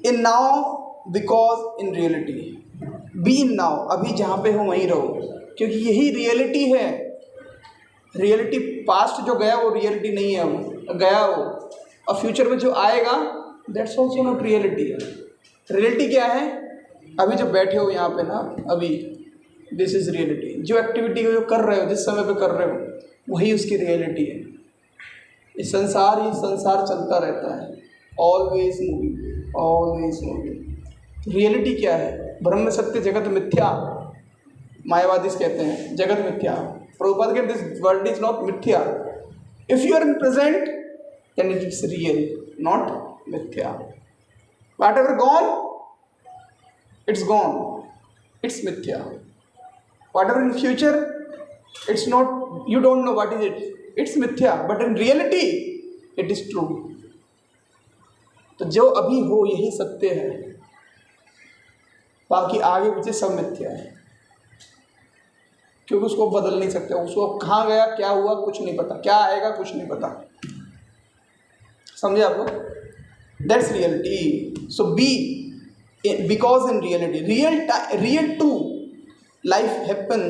in now because in reality, be in now, अभी जहाँ पे हो वहीं रहो, क्योंकि यही रियलिटी है। रियलिटी पास्ट जो गया वो रियलिटी नहीं है, वो गया वो, और फ्यूचर में जो आएगा that's also not reality. Reality क्या है, अभी जो बैठे हो यहाँ पे ना, अभी दिस इज रियलिटी। जो एक्टिविटी जो कर रहे हो, जिस समय पे कर रहे हो, वही उसकी रियलिटी है। इस संसार ही संसार चलता रहता है, always moving, always moving. Reality क्या है, ब्रह्म सत्य जगत मिथ्या, मायावादी कहते हैं जगत मिथ्या। प्रभुपाद कहते हैं दिस वर्ल्ड इज नॉट मिथ्या, if you are in present then it is real, not मिथ्या। Whatever gone it's gone, it's मिथ्या। Whatever in future it's not, you don't know what is it, it's मिथ्या, but in reality it is true. तो जो अभी हो यही सत्य है, बाकी आगे पीछे सब मिथ्या है, क्योंकि उसको बदल नहीं सकते। उसको कहाँ गया, क्या हुआ, कुछ नहीं पता, क्या आएगा कुछ नहीं पता। समझे आप लोग, that's reality. So be because in reality, real to life happen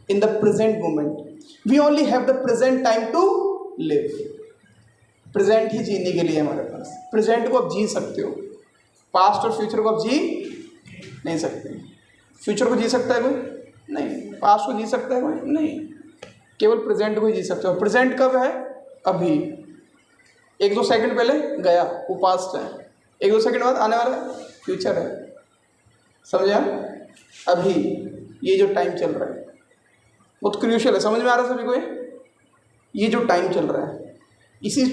in the present moment. We only have the present time to live. Present ही जीने के लिए हमारे पास, प्रेजेंट को आप जी सकते हो, पास्ट और फ्यूचर को आप जी नहीं सकते। फ्यूचर को जी सकता है कोई नहीं, पास्ट को जी सकता है कोई नहीं, केवल प्रेजेंट को ही जी सकते हो। प्रेजेंट कब है, अभी। 1-2 सेकंड पहले गया वो पास्ट है, 1-2 सेकंड बाद आने वाला फ्यूचर है। समझे आप, अभी ये जो टाइम चल रहा है बहुत क्रूशियल है। समझ में आ रहा है सभी को ये जो टाइम चल रहा है, इसी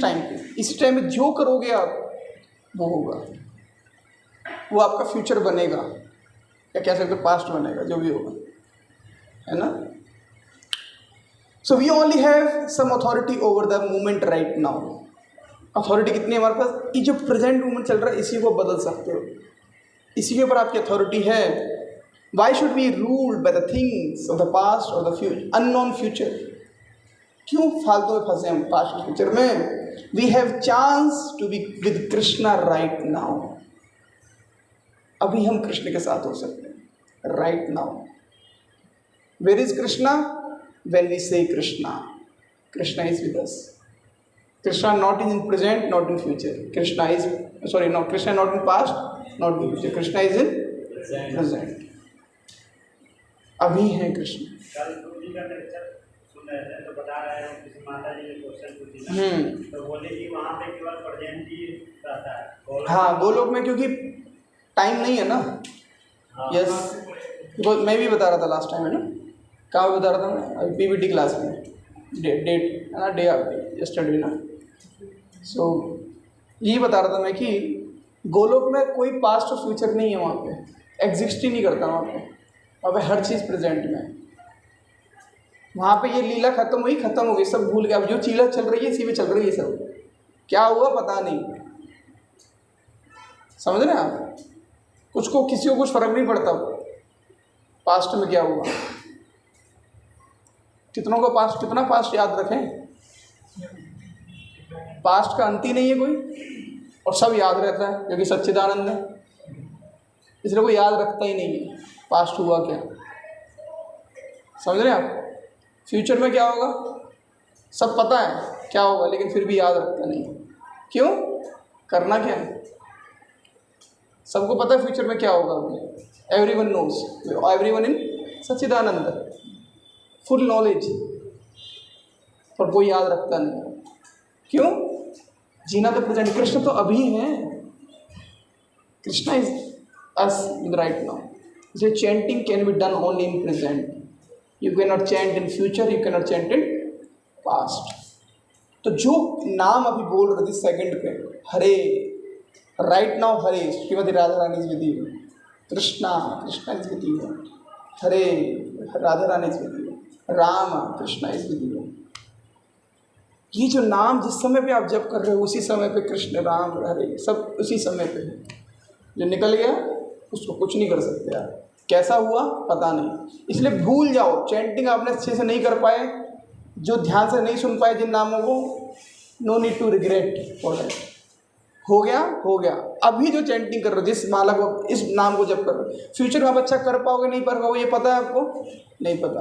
टाइम में जो करोगे आप वो होगा, वो आपका फ्यूचर बनेगा, या कह सकते पास्ट बनेगा, जो भी होगा, है ना। So we only have some authority over the moment right now. Authority कितनी है हमारे पास, कि जो प्रेजेंट मोमेंट चल रहा है इसी को बदल सकते हो, इसी के ऊपर आपकी अथॉरिटी है। Why should be ruled by the things of the past और द अननोन फ्यूचर। क्यों फालतू में फंसे हम पास्ट और फ्यूचर में। We have chance to be with Krishna right now. अभी हम कृष्ण के साथ हो सकते हैं right now. Where is Krishna, when we say Krishna, Krishna is with us. Krishna not in present, not in future. Krishna is Krishna not in past, not in future. Krishna is in present, अभी है कृष्ण। कल गुरु जी का लेक्चर सुन रहे थे तो बता रहे हैं, किसी माता जी ने क्वेश्चन पूछी तो बोले कि वहाँ पे केवल प्रेजेंट ही रहता है। हाँ, गोलोक में क्योंकि टाइम नहीं है ना। यस, मैं भी बता रहा था लास्ट टाइम, है ना, कहाँ बता रहा था मैं, अभी पीवीटी क्लास में, डेट है ना, डे आफ्टर यस्टरडे ना। सो यही बता रहा था मैं कि गोलोक में कोई पास्ट और फ्यूचर नहीं है, वहाँ पे एग्जिस्ट ही नहीं करता। वहाँ पे हर चीज़ प्रेजेंट में है। वहाँ पे ये लीला खत्म हुई, खत्म हो गई, सब भूल गए। अब जो चीज़ चल रही है इसी में चल रही है, सब क्या हुआ पता नहीं। समझ रहे हैं आप, कुछ को किसी को कुछ फर्क नहीं पड़ता पास्ट में क्या हुआ। कितनों को पास्ट, कितना पास्ट याद रखें, पास्ट का अंत ही नहीं है कोई, और सब याद रहता है क्योंकि सच्चिदानंद है, इसलिए कोई याद रखता ही नहीं है पास्ट हुआ क्या। समझ रहे हैं आप, फ्यूचर में क्या होगा सब पता है क्या होगा, लेकिन फिर भी याद रखता नहीं। क्यों, करना क्या है, सबको पता है फ्यूचर में क्या होगा, everyone knows, everyone in Sachchidananda, full knowledge, पर कोई याद रखता नहीं। क्यों? जीना तो प्रेजेंट, कृष्ण तो अभी है, Krishna is us right now. So chanting can be done only in present. You cannot chant in future, you cannot chant in past. तो जो नाम अभी बोल रहे थे सेकंड पे, Hare, right now Hare, Shrimati Radha Rani is with you, Krishna, Krishna is with you, Hare, Radha Rani is with you, Ram, Krishna is with you. ये जो नाम जिस समय पे आप जप कर रहे हो उसी समय पे कृष्ण, राम, हरे सब उसी समय पे है। जो निकल गया उसको कुछ नहीं कर सकते आप, कैसा हुआ पता नहीं। इसलिए भूल जाओ, चैंटिंग आपने अच्छे से नहीं कर पाए, जो ध्यान से नहीं सुन पाए जिन नामों को, no need to regret for that. हो गया हो गया। अभी जो चैंटिंग कर रहे हो, जिस माला को, इस नाम को जब कर रहे हो, फ्यूचर में आप अच्छा कर पाओगे नहीं कर पाओगे ये पता है आपको? नहीं पता।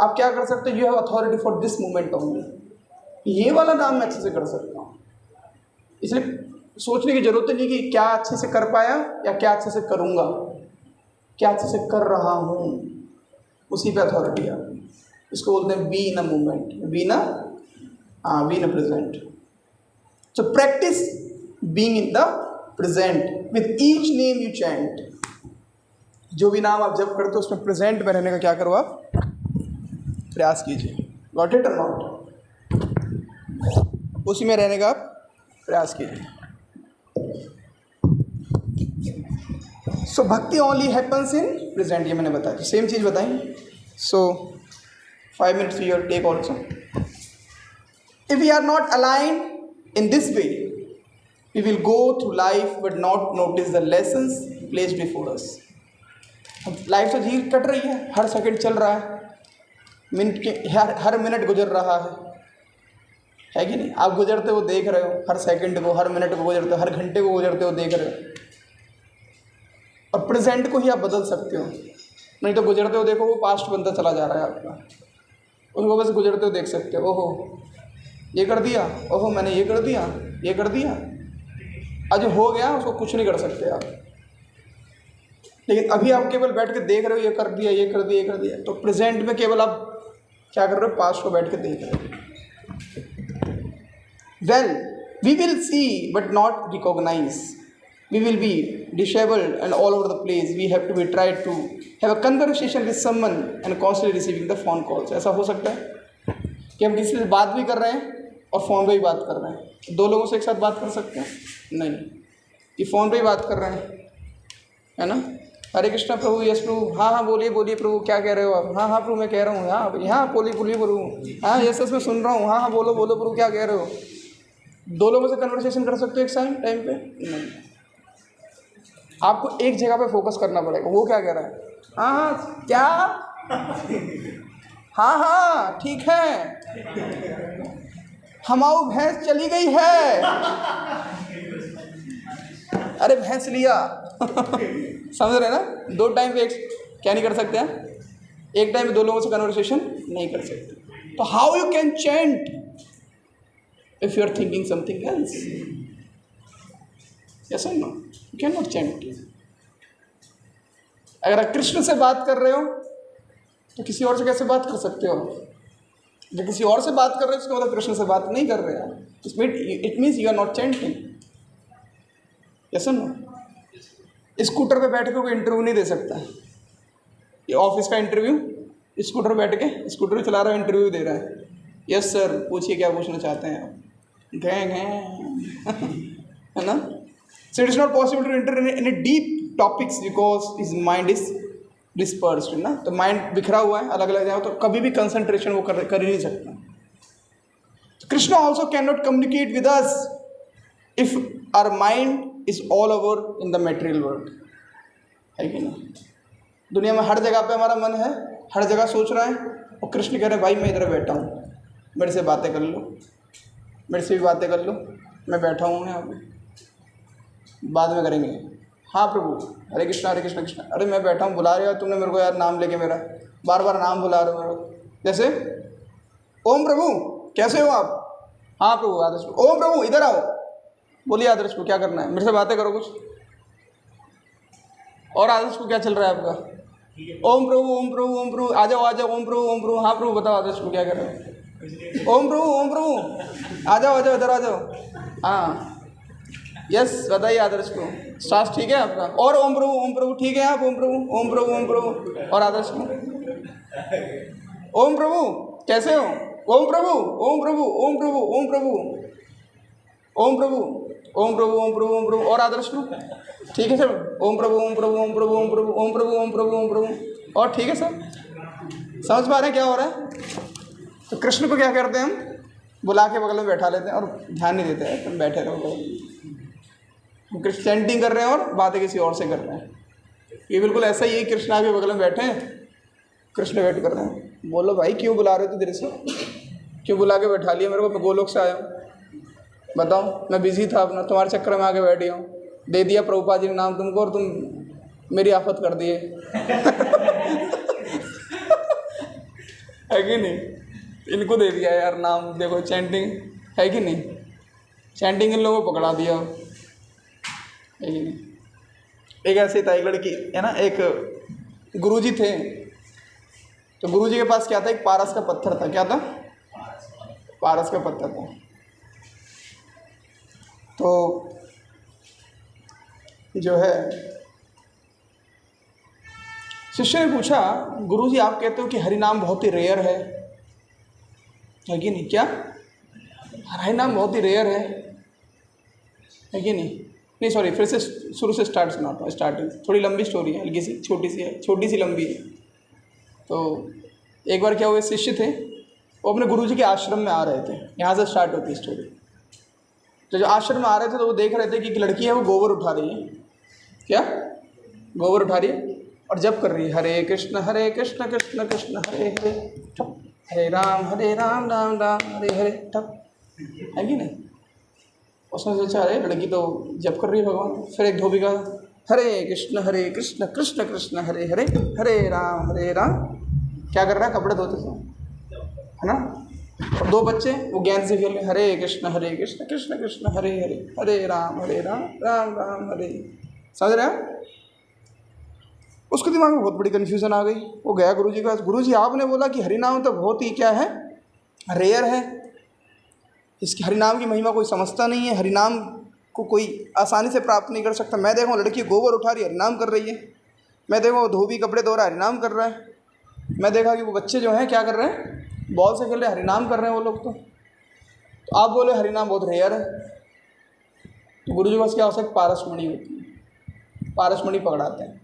आप क्या कर सकते हो? You have authority for this moment only. ये वाला नाम मैं अच्छे से कर सकता हूँ, इसलिए सोचने की जरूरत नहीं कि क्या अच्छे से कर पाया या क्या अच्छे से करूँगा, क्या अच्छे से कर रहा हूँ, उसी पे अथॉरिटी है। इसको बोलते हैं be in a moment, be in a present. So practice being in the present with each name you chant. जो भी नाम आप जब करते हो उसमें प्रेजेंट में रहने का क्या करो आप प्रयास कीजिए। गॉट इट और नॉट? उसी में रहने का आप प्रयास कीजिए। सो भक्ति ओनली हैपन्स इन प्रेजेंट, ये मैंने बताया, सेम चीज़ बताई। So 5 minutes your take also. If we are not aligned in this way we will go through life but not notice the lessons placed before us. Life तो जी cut रही है, हर second चल रहा है, मिनट के हर मिनट गुजर रहा है कि नहीं? आप गुजरते हो देख रहे हो, हर सेकंड को, हर मिनट को गुजरते हो, हर घंटे को गुजरते हो देख रहे हो। और प्रेजेंट को ही आप बदल सकते हो, नहीं तो गुजरते हो देखो वो पास्ट बनता चला जा रहा है आपका, उनको बस गुजरते हो देख सकते हो। ओहो ये कर दिया, ओहो मैंने ये कर दिया, ये कर दिया, आज हो गया उसको कुछ नहीं कर सकते आप। लेकिन अभी आप केवल बैठ के देख रहे हो, ये कर दिया, ये कर दिया, ये कर दिया, तो प्रेजेंट में केवल आप क्या कर रहे हो? पास्ट को बैठ के देख रहे हो। Well we will see but not recognize, we will be disheveled and all over the place. We have to be tried to have a conversation with someone and constantly receiving the phone calls. ऐसा हो सकता है कि हम किसी से बात भी कर रहे हैं और फ़ोन पे भी बात कर रहे हैं। दो लोगों से एक साथ बात कर सकते हैं? नहीं, ये फ़ोन पे ही बात कर रहे हैं, है ना? हरे कृष्णा प्रभु, यस प्रभु, हाँ हाँ बोलिए बोलिए प्रभु, क्या कह रहे हो आप? हाँ हाँ प्रभु मैं कह रहा हूँ, हाँ बोलिए बोलिए प्रभु, हाँ यस यस मैं सुन रहा हूँ, हाँ हाँ बोलो बोलो प्रभु, क्या कह रहे हो? दो लोगों से कन्वर्सेशन कर सकते हो एक टाइम पे? नहीं, आपको एक जगह पे फोकस करना पड़ेगा। वो क्या कह रहा है? हाँ हाँ क्या, हाँ हाँ ठीक है, हमाऊ भैंस चली गई है, अरे भैंस लिया समझ रहे ना? दो टाइम पे एक क्या नहीं कर सकते हैं? एक टाइम पे दो लोगों से कन्वर्सेशन नहीं कर सकते। तो how you can chant if you are thinking something else? Yes और no? You can not chant. अगर आप कृष्ण से बात कर रहे हो तो किसी और से कैसे बात कर सकते हो? जब किसी और से बात कर रहे हो उसका मतलब कृष्ण से बात नहीं कर रहे हैं। It means you are not chanting. Yes और नो? स्कूटर पे बैठ के कोई इंटरव्यू नहीं दे सकता। ये ऑफिस का इंटरव्यू, स्कूटर बैठ के स्कूटर चला रहा है, इंटरव्यू दे रहा है। यस सर पूछिए क्या पूछना चाहते हैं आप? है ना? So it is not possible to enter in a deep topics because his mind is dispersed, है ना? तो माइंड बिखरा हुआ है, अलग अलग जगह, तो कभी भी कंसंट्रेशन वो कर ही नहीं सकता। तो Krishna also can not communicate with us if our mind is all over in the material world, है कि नहीं? दुनिया में हर जगह पे हमारा मन है, हर जगह सोच रहा है, और कृष्ण कह रहे हैं भाई मैं इधर बैठा हूँ, मेरे से बातें कर लो, मेरे से भी बातें कर लो, मैं बैठा हूँ यहाँ पे, बाद में करेंगे। हाँ प्रभु, हरे कृष्णा कृष्णा, अरे मैं बैठा हूँ, बुला रहे हो तुमने मेरे को यार, नाम लेके मेरा बार बार नाम बुला रहे हो मेरे को। जैसे ओम प्रभु कैसे हो आप? हाँ प्रभु आदर्श, ओम प्रभु इधर आओ, बोलिए आदर्श को क्या करना है, मेरे से बातें करो कुछ। और आदर्श को क्या चल रहा है आपका? ओम प्रभु ओम प्रभु ओम प्रभु, आ जाओ ओम प्रभु। हाँ प्रभु बताओ आदर्श को क्या कर रहे हो? ओम प्रभु आ जाओ इधर आ जाओ। हाँ यस बताइए आदर्श को, श्वास ठीक है आपका? और ओम प्रभु ठीक है आप? ओम प्रभु। और आदर्श को ओम प्रभु कैसे हो? ओम प्रभु ओम प्रभु ओम प्रभु ओम प्रभु ओम प्रभु ओम प्रभु ओम प्रभु ओम प्रभु। और आदर्श को ठीक है सर? ओम प्रभु ओम प्रभु ओम प्रभु ओम प्रभु ओम प्रभु ओम प्रभु ओम प्रभु। और ठीक है सर, समझ पा रहे हैं क्या हो रहा है? तो कृष्ण को क्या करते हैं हम? बुला के बगल में बैठा लेते हैं और ध्यान नहीं देते हैं, तुम बैठे रहो। हम कृष्ण चैंटिंग कर रहे हैं और बातें किसी और से कर रहे हैं। ये बिल्कुल ऐसा ही है, कृष्ण आके बगल में बैठे हैं, कृष्ण वेट कर रहे हैं। बोलो भाई क्यों बुला रहे थे देर से? क्यों बुला के बैठा लिया मेरे को? मैं गोलोक से आया हूँ, बताओ। मैं बिजी था अपना, तुम्हारे चक्कर में आके बैठ गया हूँ। दे दिया प्रभुपाद जी ने नाम तुमको और तुम मेरी आफत कर दिए। है कि नहीं? इनको दे दिया यार नाम, देखो चैंटिंग है कि नहीं? चैंटिंग इन लोगों को पकड़ा दिया है कि नहीं? एक ऐसे था, एक लड़की है ना, एक गुरुजी थे। तो गुरुजी के पास क्या था? एक पारस का पत्थर था। क्या था? पारस का पत्थर था। तो जो है शिष्य ने पूछा, गुरुजी आप कहते हो कि हरि नाम बहुत ही रेयर है कि नहीं? क्या हरि नाम बहुत ही रेयर है कि नहीं सॉरी, फिर से शुरू से स्टार्टिंग। थोड़ी लंबी स्टोरी है, हल्की सी, छोटी सी लंबी है। तो एक बार क्या हुए, शिष्य थे वो अपने गुरुजी के आश्रम में आ रहे थे। यहाँ से स्टार्ट होती है स्टोरी। तो जो आश्रम में आ रहे थे तो वो देख रहे थे कि एक लड़की है वो गोबर उठा रही है। क्या? गोबर उठा रही है और जप कर रही है, हरे कृष्ण कृष्ण कृष्ण हरे हरे ठप, हरे राम राम राम हरे हरे ठप। है कि नहीं? उसने सोचा अरे लड़की तो जप कर रही है भगवान। फिर एक धोबी का हरे कृष्ण कृष्ण कृष्ण हरे हरे हरे राम क्या कर रहा है? कपड़े धोते थे, है ना? और दो बच्चे वो गेंद से खेल रहे, हरे कृष्ण कृष्ण कृष्ण हरे हरे हरे राम राम राम हरे। समझ रहे हैं? उसके दिमाग में बहुत बड़ी कन्फ्यूज़न आ गई। वो गया गुरुजी के पास, गुरुजी आपने बोला कि हरिनाम तो बहुत ही क्या है, रेयर है, इसकी हरिनाम की महिमा कोई समझता नहीं है, हरिनाम को कोई आसानी से प्राप्त नहीं कर सकता। मैं देखो लड़की गोबर उठा रही है, हरिनाम कर रही है। मैं देखो धोबी कपड़े धो रहा है, हरिनाम कर रहा है। मैं देखा कि वो बच्चे जो हैं क्या कर रहे हैं, बॉल से खेल रहे हैं, हरिनाम कर रहे हैं वो लोग। तो आप बोले हरिनाम बहुत रेयर है। तो गुरुजी के पास क्या हो सकता है? पारसमणि होती है, पारसमणि पकड़ाते हैं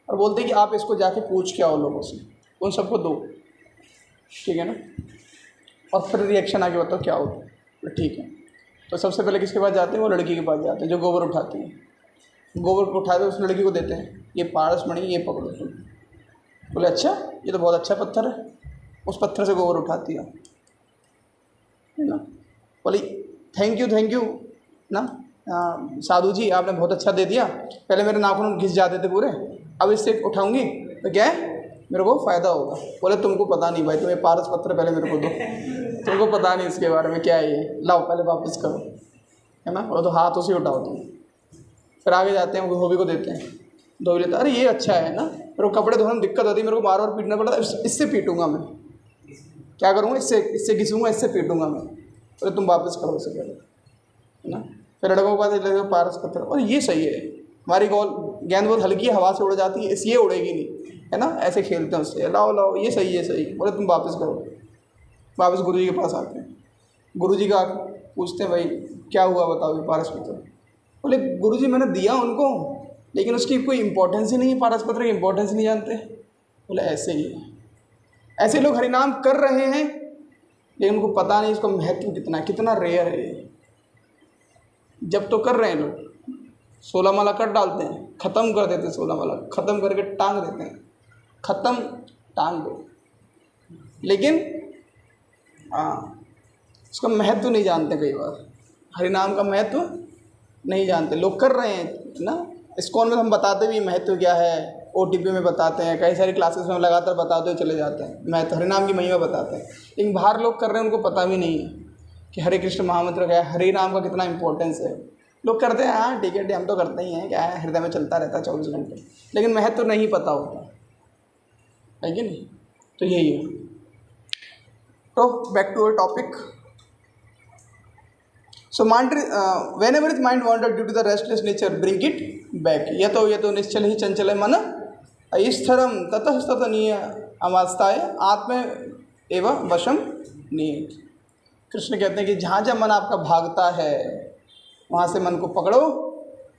और बोलते हैं कि आप इसको जाके पूछ के आओ लोगों से, उन सबको दो, ठीक है ना? और फिर रिएक्शन आके बताओ क्या होता है। तो ठीक है, तो सबसे पहले किसके पास जाते हैं? वो लड़की के पास जाते हैं जो गोबर उठाती है। गोबर को उठाते उस लड़की को देते हैं, ये पारसमणि, ये पकड़ो तुम। बोले अच्छा, ये तो बहुत अच्छा पत्थर है। उस पत्थर से गोबर उठाती है ना। बोली थैंक यू ना, साधु जी आपने बहुत अच्छा दे दिया। पहले मेरे नाखून घिस जाते थे पूरे, अब इससे उठाऊंगी तो क्या है, मेरे को फ़ायदा होगा। बोले तुमको पता नहीं भाई, तुम्हें पारस पत्थर पहले मेरे को दो, तुमको पता नहीं इसके बारे में क्या है ये, लाओ पहले वापस करो, है ना। बोले तो हाथों से उठाओ तुम। फिर आगे जाते हैं, धोबी को देते हैं, धोबी लेता, अरे ये अच्छा है ना, मेरे को कपड़े धोने में दिक्कत होती है, मेरे को बार बार पीटना पड़ता है, इससे पीटूंगा मैं, क्या करूँगा, इससे घिसूँगा, इससे पीटूंगा मैं। बोले तुम वापस करो इसे पहले, है ना। फिर लड़कों के पास पारस पत्थर, और ये सही है, हमारी गेंद बहुत हल्की है, हवा से उड़ जाती है, इसलिए उड़ेगी नहीं, है ना, ऐसे खेलते हैं उससे, लाओ ये सही है, सही। बोले तुम वापस करो। वापस गुरुजी के पास आते हैं, गुरुजी का पूछते हैं भाई क्या हुआ बताओ ये पारस पत्थर। बोले गुरुजी मैंने दिया उनको, लेकिन उसकी कोई इंपॉर्टेंस ही नहीं है, पारस पत्थर की इंपॉर्टेंस नहीं जानते। बोले ऐसे ही है, ऐसे लोग हरिनाम कर रहे हैं लेकिन उनको पता नहीं इसका महत्व कितना रेयर है। जब तो कर रहे हैं लोग, 16 माला कर डालते हैं, ख़त्म कर देते हैं, 16 माला ख़त्म करके टांग देते हैं, ख़त्म टांग दो, लेकिन उसका महत्व नहीं जानते। कई बार हरिनाम का महत्व नहीं जानते, लोग कर रहे हैं ना। इस्कॉन में हम बताते भी महत्व क्या है, OTP में बताते हैं, कई सारी क्लासेस में लगातार बताते हुए चले जाते हैं, महत्व हरिनाम की महिमा बताते हैं। लेकिन बाहर लोग कर रहे हैं, उनको पता भी नहीं है कि हरे कृष्ण महामंत्र क्या है, हरे नाम का कितना इंपॉर्टेंस है, लोग करते हैं, हाँ ठीक है हम तो करते ही हैं, क्या है, हृदय में चलता रहता है 24 घंटे, लेकिन महत्व तो नहीं पता होता है कि नहीं। तो यही है। तो back to our topic. So mind whenever is mind wander due to the restless nature bring it back. ये तो निश्चल ही चंचल है मन स्थरम ततः स्तनीय अवस्थाएं आत्म एवं वशम नियत। कृष्ण कहते हैं कि जहाँ जहाँ मन आपका भागता है वहाँ से मन को पकड़ो,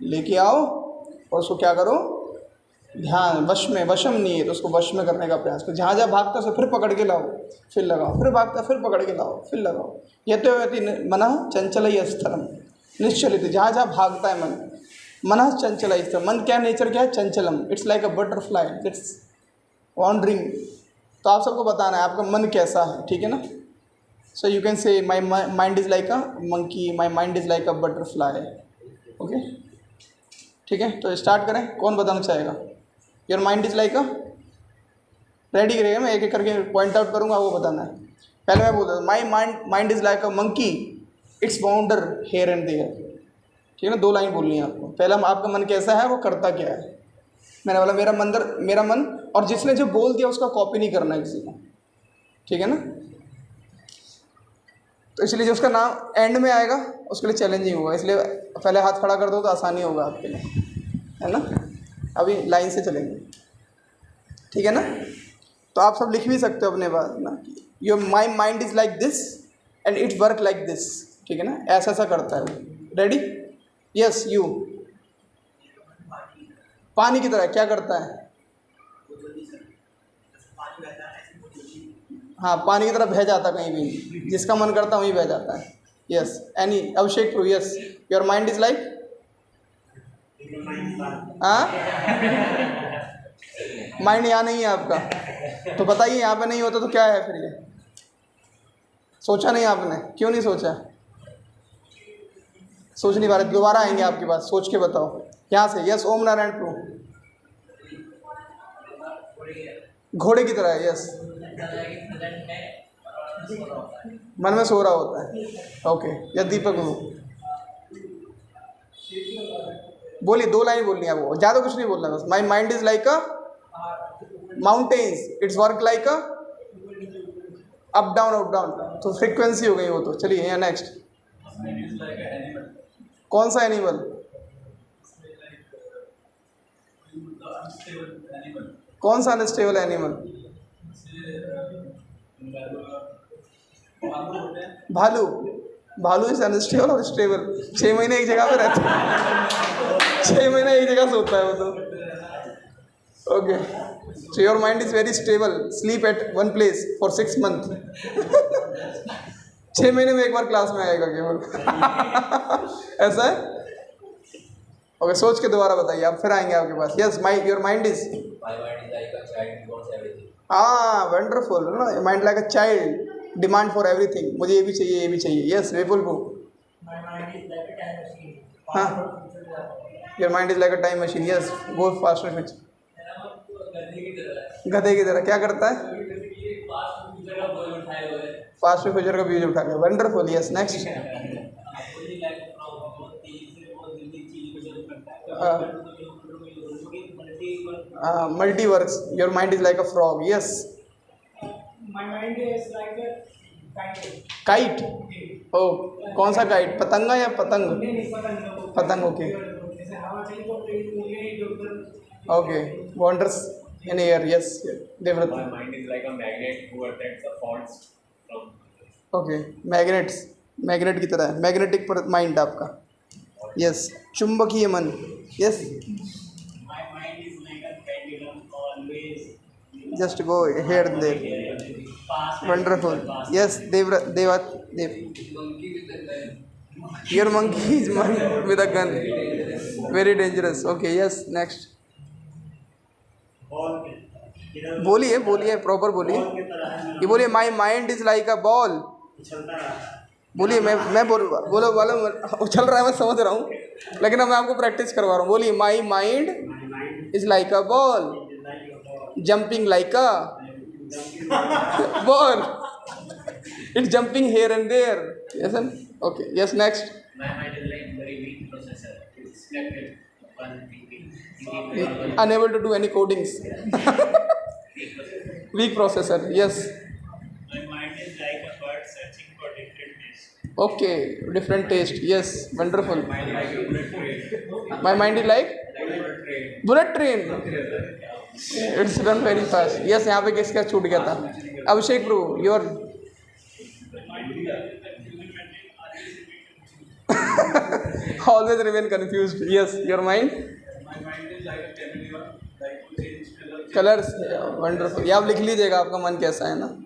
लेके आओ और उसको क्या करो, ध्यान वशम नियत, उसको वश में करने का प्रयास करो। जहाँ जहाँ भागता है उसे फिर पकड़ के लाओ, फिर लगाओ, फिर भागता फिर पकड़ के लाओ, फिर लगाओ। यतो यति मनः चंचल स्थलम निश्चलित। जहाँ जहाँ भागता है मनः चंचल स्थलम। मन क्या नेचर क्या है, चंचलम। It's like a butterfly, it's wandering. तो आप सबको बताना है आपका मन कैसा है, ठीक है ना। So you can say my mind is like a monkey, my mind is like a butterfly. Okay ठीक है, तो स्टार्ट करें। कौन बताना चाहेगा? Your mind is like a, ready करिएगा, मैं एक एक करके पॉइंट आउट करूँगा, वो बताना है। पहले मैं बोलता हूँ my mind is like a monkey it's bounder here and there. ठीक है ना, 2 लाइन बोलनी है आपको। पहला आपका मन कैसा है, वो करता क्या है। मैंने बोला मेरा मन, और जिसने जो बोल दिया उसका कॉपी नहीं करना है किसी को, ठीक है ना। तो इसलिए जो उसका नाम एंड में आएगा उसके लिए चैलेंजिंग होगा, इसलिए पहले हाथ खड़ा कर दो तो आसानी होगा आपके लिए, है ना। अभी लाइन से चलेंगे, ठीक है ना। तो आप सब लिख भी सकते हो अपने पास ना, your my mind is like this and it work like this, ठीक है ना। ऐसा ऐसा करता है। रेडी? Yes you. पानी की तरह क्या करता है? हाँ, पानी की तरह बह जाता कहीं भी, जिसका मन करता है वहीं बह जाता है। यस एनी अभिषेक प्रू। Yes your mind is like, हाँ माइंड यहाँ नहीं है आपका, तो बताइए यहाँ पे नहीं होता तो क्या है फिर? ये सोचा नहीं आपने? क्यों नहीं सोचा? सोच नहीं पा रहे? दोबारा आएंगे आपके पास, सोच के बताओ यहाँ से। यस ओम नारायण प्रू। घोड़े की तरह है। यस मन में सो रहा होता है। ओके या दीपक बोलिए, 2 लाइन बोलनी है आपको, ज़्यादा कुछ नहीं बोलना बस। माई mind is like a mountains it's work like a up down, तो फ्रीक्वेंसी हो गई वो। तो चलिए यहाँ नेक्स्ट। कौन सा एनिमल? कौन सा अनस्टेबल एनिमल? भालू इज अनस्टेबल और स्टेबल। 6 महीने एक जगह पे रहता है, 6 महीने एक जगह सोता है वो तो। Okay so your mind is very stable, sleep at one place for 6 month. 6 महीने में एक बार क्लास में आएगा केवल। ऐसा है? ओके सोच के दोबारा बताइए, आप फिर आएंगे आपके पास। यस योर माइंड इज, हाँ वंडरफुल ना। Mind like a child, demand for everything, मुझे ये भी चाहिए, ये भी चाहिए। यस विपुल को, हाँ your mind is like a time machine. Yes go faster Fitch. गधे की तरह क्या करता है? फास्ट फ्यूचर का व्यूज उठा लिया। Wonderful. Yes next. Multiverse. Your mind is like a frog. Yes My mind is like a kite. ओ कौन सा काइट? पतंगा या पतंग? पतंग। Okay okay wanders in air. Yes Devvrat. My mind is like a magnet who attracts the thoughts from. Okay magnet की तरह है, मैग्नेटिक पर माइंड आपका। यस चुंबकीय मन। Yes My mind is like a pendulum, always just go here there. Wonderful. Yes Dev. Your monkey is with a gun, very dangerous. Okay yes next. बोलिए बोलिए proper बोलिए, ये बोलिए my mind is like a ball. बोलिए मैं बोलो वाला उछल रहा है, मैं समझ रहा हूँ, लेकिन अब मैं आपको प्रैक्टिस करवा रहा हूँ। बोलिए my mind is like a ball, jumping like a ball, it's jumping here and there. ऐसा Okay, yes, next. My mind is like very weak processor. It's selected upon thinking Unable to do any codings. Weak processor, yes. My mind is like a bird searching for different taste. Okay, different taste, yes, wonderful. My mind like a bullet train. My mind is like Bullet train. Bullet train, it's run very fast. Yes, यहाँ पे किसका छूट गया था? Abhishek Prabhu, your always remain confused. Yes, your mind colours, wonderful. ये आप लिख लीजिएगा आपका मन कैसा है ना.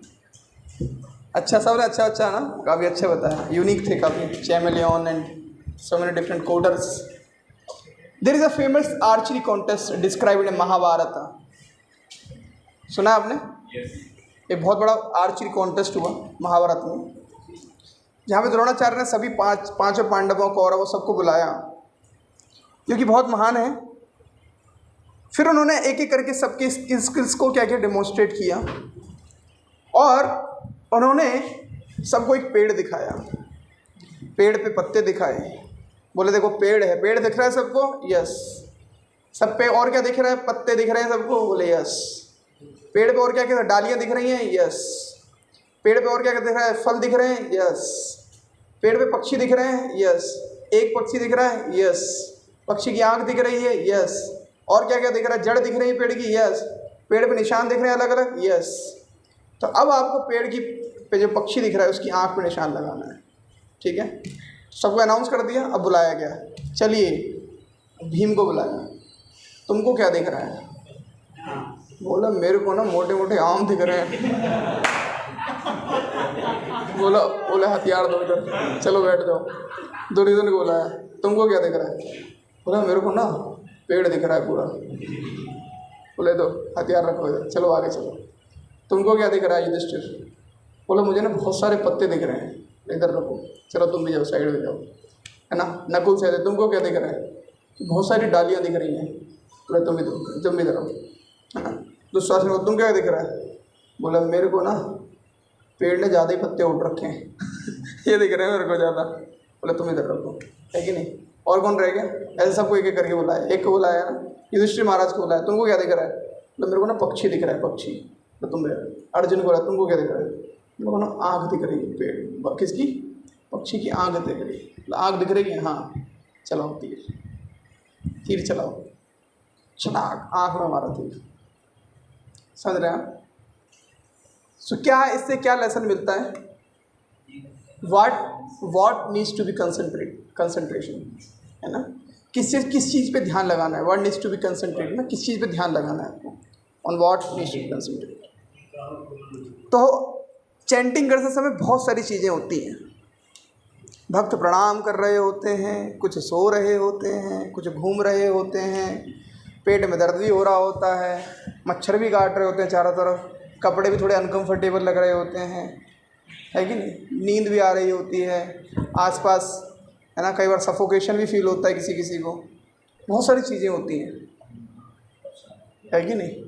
अच्छा, सब अच्छा ना, काफ़ी अच्छे बताया, यूनिक थे काफ़ी. Chameleon and so many different colours. There is a famous archery contest described in Mahabharata. सुना आपने? एक बहुत बड़ा आर्चरी कॉन्टेस्ट हुआ महाभारत में, जहाँ पे द्रोणाचार्य ने सभी पांचों पांडवों कौरवों सबको बुलाया, जो कि बहुत महान है. फिर उन्होंने एक एक करके सबके स्किल्स को क्या क्या डेमोन्स्ट्रेट किया, और उन्होंने सबको एक पेड़ दिखाया. पेड़ पे पत्ते दिखाए, बोले देखो पेड़ है. पेड़ दिख रहा है सबको? यस. सब पे और क्या दिख रहा है? पत्ते दिख रहे हैं सबको? बोले यस. पेड़ पे और क्या क्या? डालियाँ दिख रही हैं? यस. पेड़ पे और क्या क्या दिख रहा है? फल दिख रहे हैं? यस. पेड़ पे पक्षी दिख रहे हैं? यस. एक पक्षी दिख रहा है? यस. पक्षी की आँख दिख रही है? यस. और क्या क्या दिख रहा है? जड़ दिख रही है पेड़ की? यस. पेड़ पे निशान दिख रहे हैं अलग अलग? यस. तो अब आपको पेड़ की पे जो पक्षी दिख रहा है उसकी आँख पे निशान लगाना है. ठीक है, सबको अनाउंस कर दिया. अब बुलाया गया, चलिए भीम को बुलाया. तुमको क्या दिख रहा है? बोला मेरे को ना मोटे मोटे आम दिख रहे हैं. बोला हथियार दो इधर, चलो बैठ जाओ. दुर्योधन को बुलाया, तुमको क्या दिख रहा है? बोला मेरे को ना पेड़ दिख रहा है पूरा. बोले दो हथियार रखो इधर, चलो आगे चलो. तुमको क्या दिख रहा है युधिष्ठिर? बोला मुझे ना बहुत सारे पत्ते दिख रहे हैं, इधर रखो. चलो तुम भी जाओ, साइड में जाओ, है ना. नकुल से तुमको क्या दिख रहा है? बहुत सारी डालियाँ दिख रही हैं. बोले तुम भी इधर रहो, है ना. दुशासन को तुम क्या दिख रहा है? बोला मेरे को ना पेड़ ने ज़्यादा ही पत्ते उठ रखे हैं. ये दिख रहे हैं मेरे को ज़्यादा. बोले तुम इधर रखो, है कि नहीं. और कौन रह गया? ऐसे सबको एक एक करके बुलाया. एक को बुलाया ना, युधिष्ठिर महाराज को बुलाया. तुमको क्या दिख रहा है? बोले मेरे को ना पक्षी दिख रहा है, पक्षी. तो तुम अर्जुन को बोला तुमको क्या दिख रहा है? मेरे को ना आँख दिख रही है. पेड़ किसकी? पक्षी की आँख दिख रही है. आँख दिख रही है, हाँ. चलाओ तीर चलाओ. चलाक आँख में मारा तीर. समझ रहे हैं? सो क्या इससे क्या लेसन मिलता है? What needs to be concentration, है ना. किस चीज़ पे ध्यान लगाना है? What needs to be concentrate ना, किस चीज़ पे ध्यान लगाना है आपको? On what needs to be concentrate. तो चैंटिंग करते समय बहुत सारी चीज़ें होती हैं. भक्त प्रणाम कर रहे होते हैं, कुछ सो रहे होते हैं, कुछ घूम रहे होते हैं, पेट में दर्द भी हो रहा होता है, मच्छर भी काट रहे होते हैं चारों तरफ, कपड़े भी थोड़े अनकंफर्टेबल लग रहे होते हैं, है कि नहीं. नींद भी आ रही होती है आसपास, है ना. कई बार सफोकेशन भी फील होता है किसी को. बहुत सारी चीज़ें होती हैं, है कि नहीं.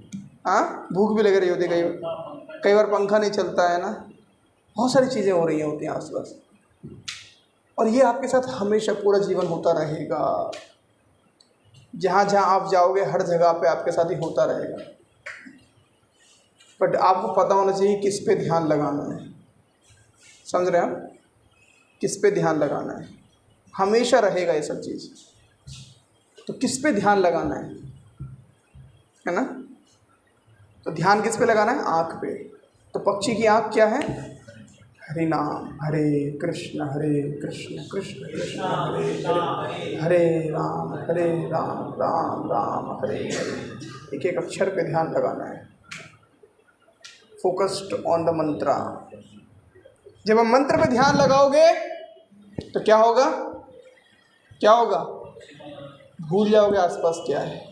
हाँ, भूख भी लग रही होती है कई बार पंखा नहीं चलता है ना. बहुत सारी चीज़ें हो रही होती हैं आसपास, और ये आपके साथ हमेशा पूरा जीवन होता रहेगा. जहाँ जहाँ आप जाओगे हर जगह पे आपके साथ ही होता रहेगा. बट आपको पता होना चाहिए किस पे ध्यान लगाना है. समझ रहे हैं आप? किस पे ध्यान लगाना है. हमेशा रहेगा ये सब चीज़. तो किस पे ध्यान लगाना है ना. तो ध्यान किस पे लगाना है? आँख पे. तो पक्षी की आँख क्या है? हरि नाम, हरे कृष्ण कृष्ण कृष्ण हरे हरे, हरे राम राम राम हरे हरे. एक एक अक्षर पे ध्यान लगाना है. फोकस्ड ऑन द मंत्रा. जब हम मंत्र पे ध्यान लगाओगे तो क्या होगा? भूल जाओगे आसपास क्या है.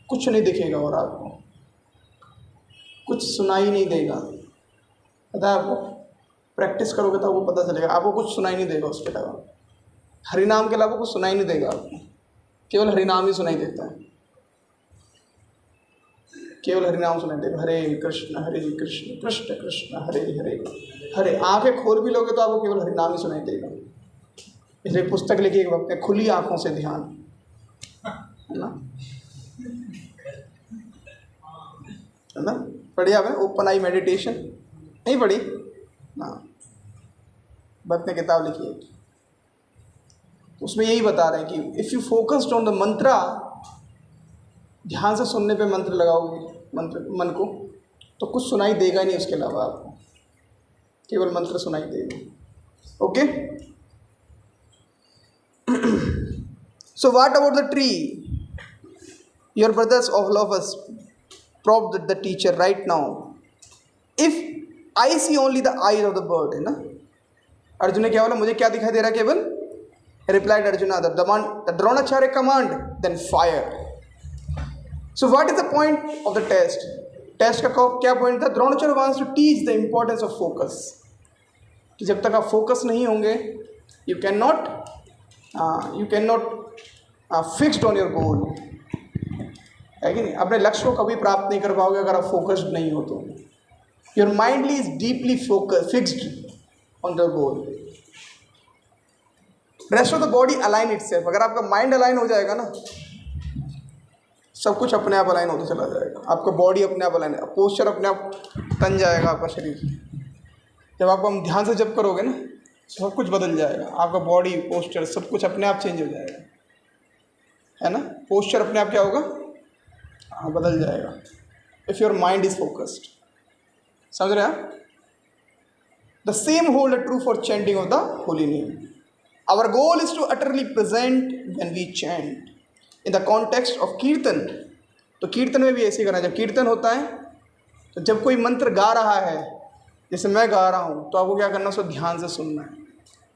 कुछ नहीं दिखेगा और आपको कुछ सुनाई नहीं देगा. पता है आपको? प्रैक्टिस करोगे तो आपको पता चलेगा. आपको कुछ सुनाई नहीं देगा उसके अलावा. हरिनाम के अलावा कुछ सुनाई नहीं देगा आपको. केवल हरिनाम ही सुनाई देता है. केवल हरिनाम सुनाई देगा. हरे कृष्ण कृष्ण कृष्ण हरे हरे, हरे, आंखें खोल भी लोगे तो आपको केवल हरि नाम ही सुनाई देगा। इसलिए पुस्तक लिखी एक वक्त, खुली आंखों से ध्यान, है ना, है ना, पढ़ी आपने ओपन आई मेडिटेशन? नहीं पढ़ी ना, भक्त ने किताब लिखी है, उसमें यही बता रहे हैं कि if you focused on the mantra, ध्यान से सुनने पे मंत्र लगाओगे मंत्र मन को, तो कुछ सुनाई देगा नहीं उसके अलावा, आपको केवल मंत्र सुनाई देगा। Okay, so what about the tree? Your brothers of lovers prob the teacher right now, if I see only the eyes of the bird, है ना। अर्जुन ने क्या बोला, मुझे क्या दिखाई दे रहा है केवल? Replied Arjun, the Dronacharya command then fire. So what is the point of the test? Test का क्या पॉइंट था? Dronacharya wants to teach the importance of focus, कि जब तक आप फोकस नहीं होंगे you can not fixed on your goal, है कि नहीं। अपने लक्ष्य को कभी प्राप्त नहीं कर पाओगे अगर आप फोकस्ड नहीं हो तो। Your माइंडली is deeply focus fixed on the goal, rest of the body align itself. अगर आपका माइंड अलाइन हो जाएगा ना, सब कुछ अपने आप अलाइन होता चला जाएगा। आपका बॉडी अपने आप अलाइन, पोस्चर अपने आप तन जाएगा आपका शरीर। जब आप हम ध्यान से जप करोगे ना, सब कुछ बदल जाएगा, आपका बॉडी पोस्चर सब कुछ अपने आप चेंज हो जाएगा, है ना। पोस्चर अपने आप क्या होगा? हाँ, बदल जाएगा if your mind is focused. समझ रहे हैं आप? The same hold true for chanting of the holy name. Our goal is to utterly present when we chant in the context of kirtan. तो कीर्तन में भी ऐसे ही करना है। जब कीर्तन होता है तो जब कोई मंत्र गा रहा है, जैसे मैं गा रहा हूँ, तो आपको क्या करना है? उसको ध्यान से सुनना है।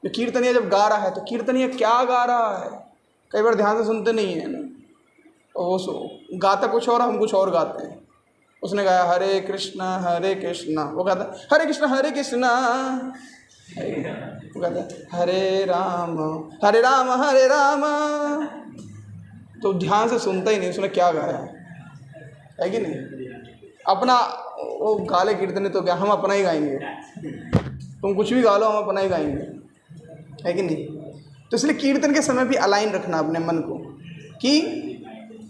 जो कीर्तनिया जब गा रहा है तो कीर्तनिया क्या गा रहा है, कई बार ध्यान से सुनते नहीं है ना, तो वो गाता कुछ और, हम कुछ और गाते हैं। उसने गाया हरे कृष्णा, वो गाता हरे कृष्णा, वो कहता हरे राम, हरे राम। तो ध्यान से सुनता ही नहीं उसने क्या गाया है कि नहीं। अपना वो गाले कीर्तन तो क्या, हम अपना ही गाएंगे। तुम कुछ भी गा लो, हम अपना ही गाएंगे, है कि नहीं। तो इसलिए कीर्तन के समय भी अलाइन रखना अपने मन को, कि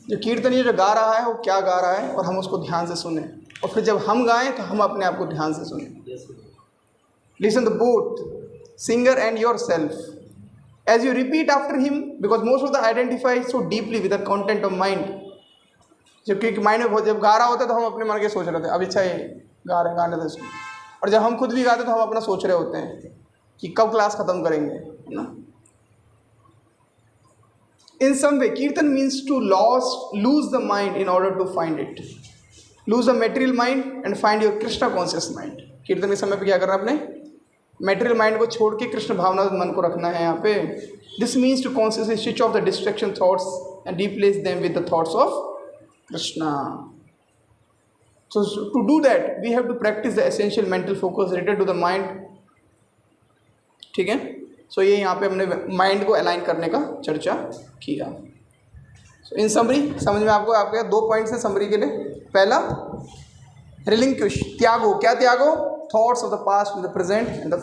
जो कीर्तन ये जो गा रहा है वो क्या गा रहा है, और हम उसको ध्यान से सुने। और फिर जब हम गाएं तो हम अपने आप को ध्यान से सुने। Listen the both singer and your self as you repeat after him, because most of the identify so deeply with the content of mind। जबकि माइंड में जब गा रहा होता है तो हम अपने मन के सोच रहे थे, अब अच्छा ये गा रहे हैं, गाने दे इसको। और जब हम खुद भी गाते तो हम अपना सोच रहे होते हैं कि कब क्लास खत्म करेंगे, है ना। In some way, कीर्तन means to lose the mind in order to find it, lose the material mind and find your Krishna conscious mind। कीर्तन के समय पे क्या करना है? अपने मेटेरियल माइंड को छोड़ के कृष्ण भावना मन को रखना है यहाँ पे। This means to consciously switch off the distraction thoughts and replace them with the thoughts of Krishna. So to do that we have to practice the essential mental focus related to the mind. ठीक है, सो ये यहाँ पे हमने mind को align करने का चर्चा किया। सो इन समरी, समझ में आपको आपके 2 पॉइंट्स हैं समरी के लिए। पहला, रिलिंक्विश, त्यागो। क्या त्यागो? Thoughts of the past to the present and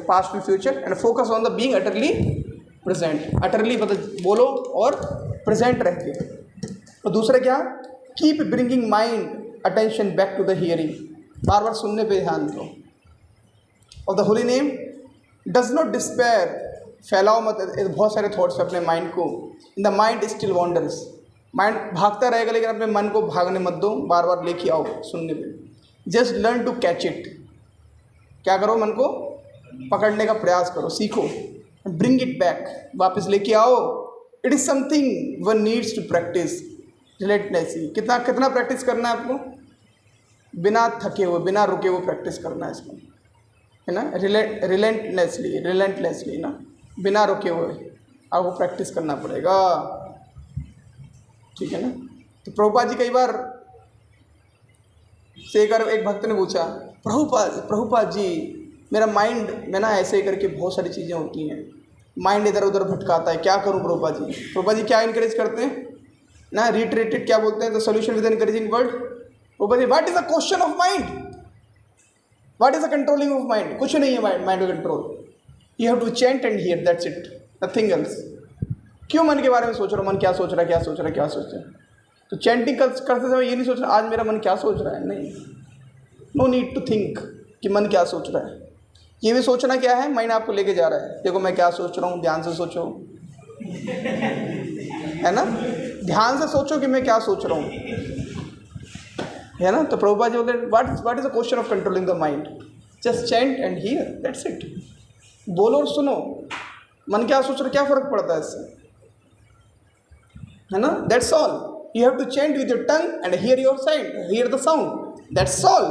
past to future, and focus on the being utterly present. Utterly मतलब बोलो और प्रेजेंट रह के। और दूसरा क्या? Keep bringing mind attention back to the hearing, बार बार सुनने पे ध्यान दो। और the holy name does not despair, फैलाओ मत बहुत सारे थॉट्स अपने माइंड को। In the mind still wanders, mind भागता रहेगा लेकिन अपने मन को भागने मत दो, बार बार लेके आओ सुनने पे। Just learn to catch it, क्या करो? मन को पकड़ने का प्रयास करो, सीखो। ब्रिंग इट बैक, वापस लेके आओ। It is something one needs to practice relentlessly. कितना प्रैक्टिस करना है आपको? बिना थके हुए, बिना रुके हुए प्रैक्टिस करना है इसको, है ना। रिलेंटलेसली ना, बिना रुके हुए आपको प्रैक्टिस करना पड़ेगा। ठीक है ना। तो प्रभुपाद जी कई बार से एक भक्त ने पूछा, प्रभुपाद जी मेरा माइंड में ना ऐसे ही करके बहुत सारी चीज़ें होती हैं, माइंड इधर उधर भटकाता है, क्या करूं प्रभुपाद जी? प्रभुपाद जी क्या इनकरेज करते हैं ना, रिटरेटेड क्या बोलते हैं, the solution with encouraging word. Prabhupada ji, what is the question of mind? What is the controlling of mind? कुछ नहीं है माइंड का control. You have to chant and hear, that's it, nothing else. क्यों मन के बारे में सोच रहे हो? मन क्या सोच रहा है, क्या सोच रहा है, क्या सोच रहा है? तो चैंटिंग करते समय ये नहीं सोचना आज मेरा मन क्या सोच रहा है, नहीं. नो नीड टू थिंक कि मन क्या सोच रहा है. ये भी सोचना क्या है, माइंड आपको लेके जा रहा है. देखो मैं क्या सोच रहा हूँ, ध्यान से सोचो, है ना. ध्यान से सोचो कि मैं क्या सोच रहा हूँ, है ना. तो प्रभुपाद जी बोलते हैं what is the question of controlling the mind? Just chant and hear, that's it. बोलो और सुनो. मन क्या सोच रहा है, क्या फर्क पड़ता है इससे, है ना. That's all. You have to chant with your tongue and hear your side, hear the sound, that's all.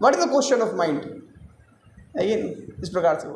What is the question of mind? Again इस प्रकार से.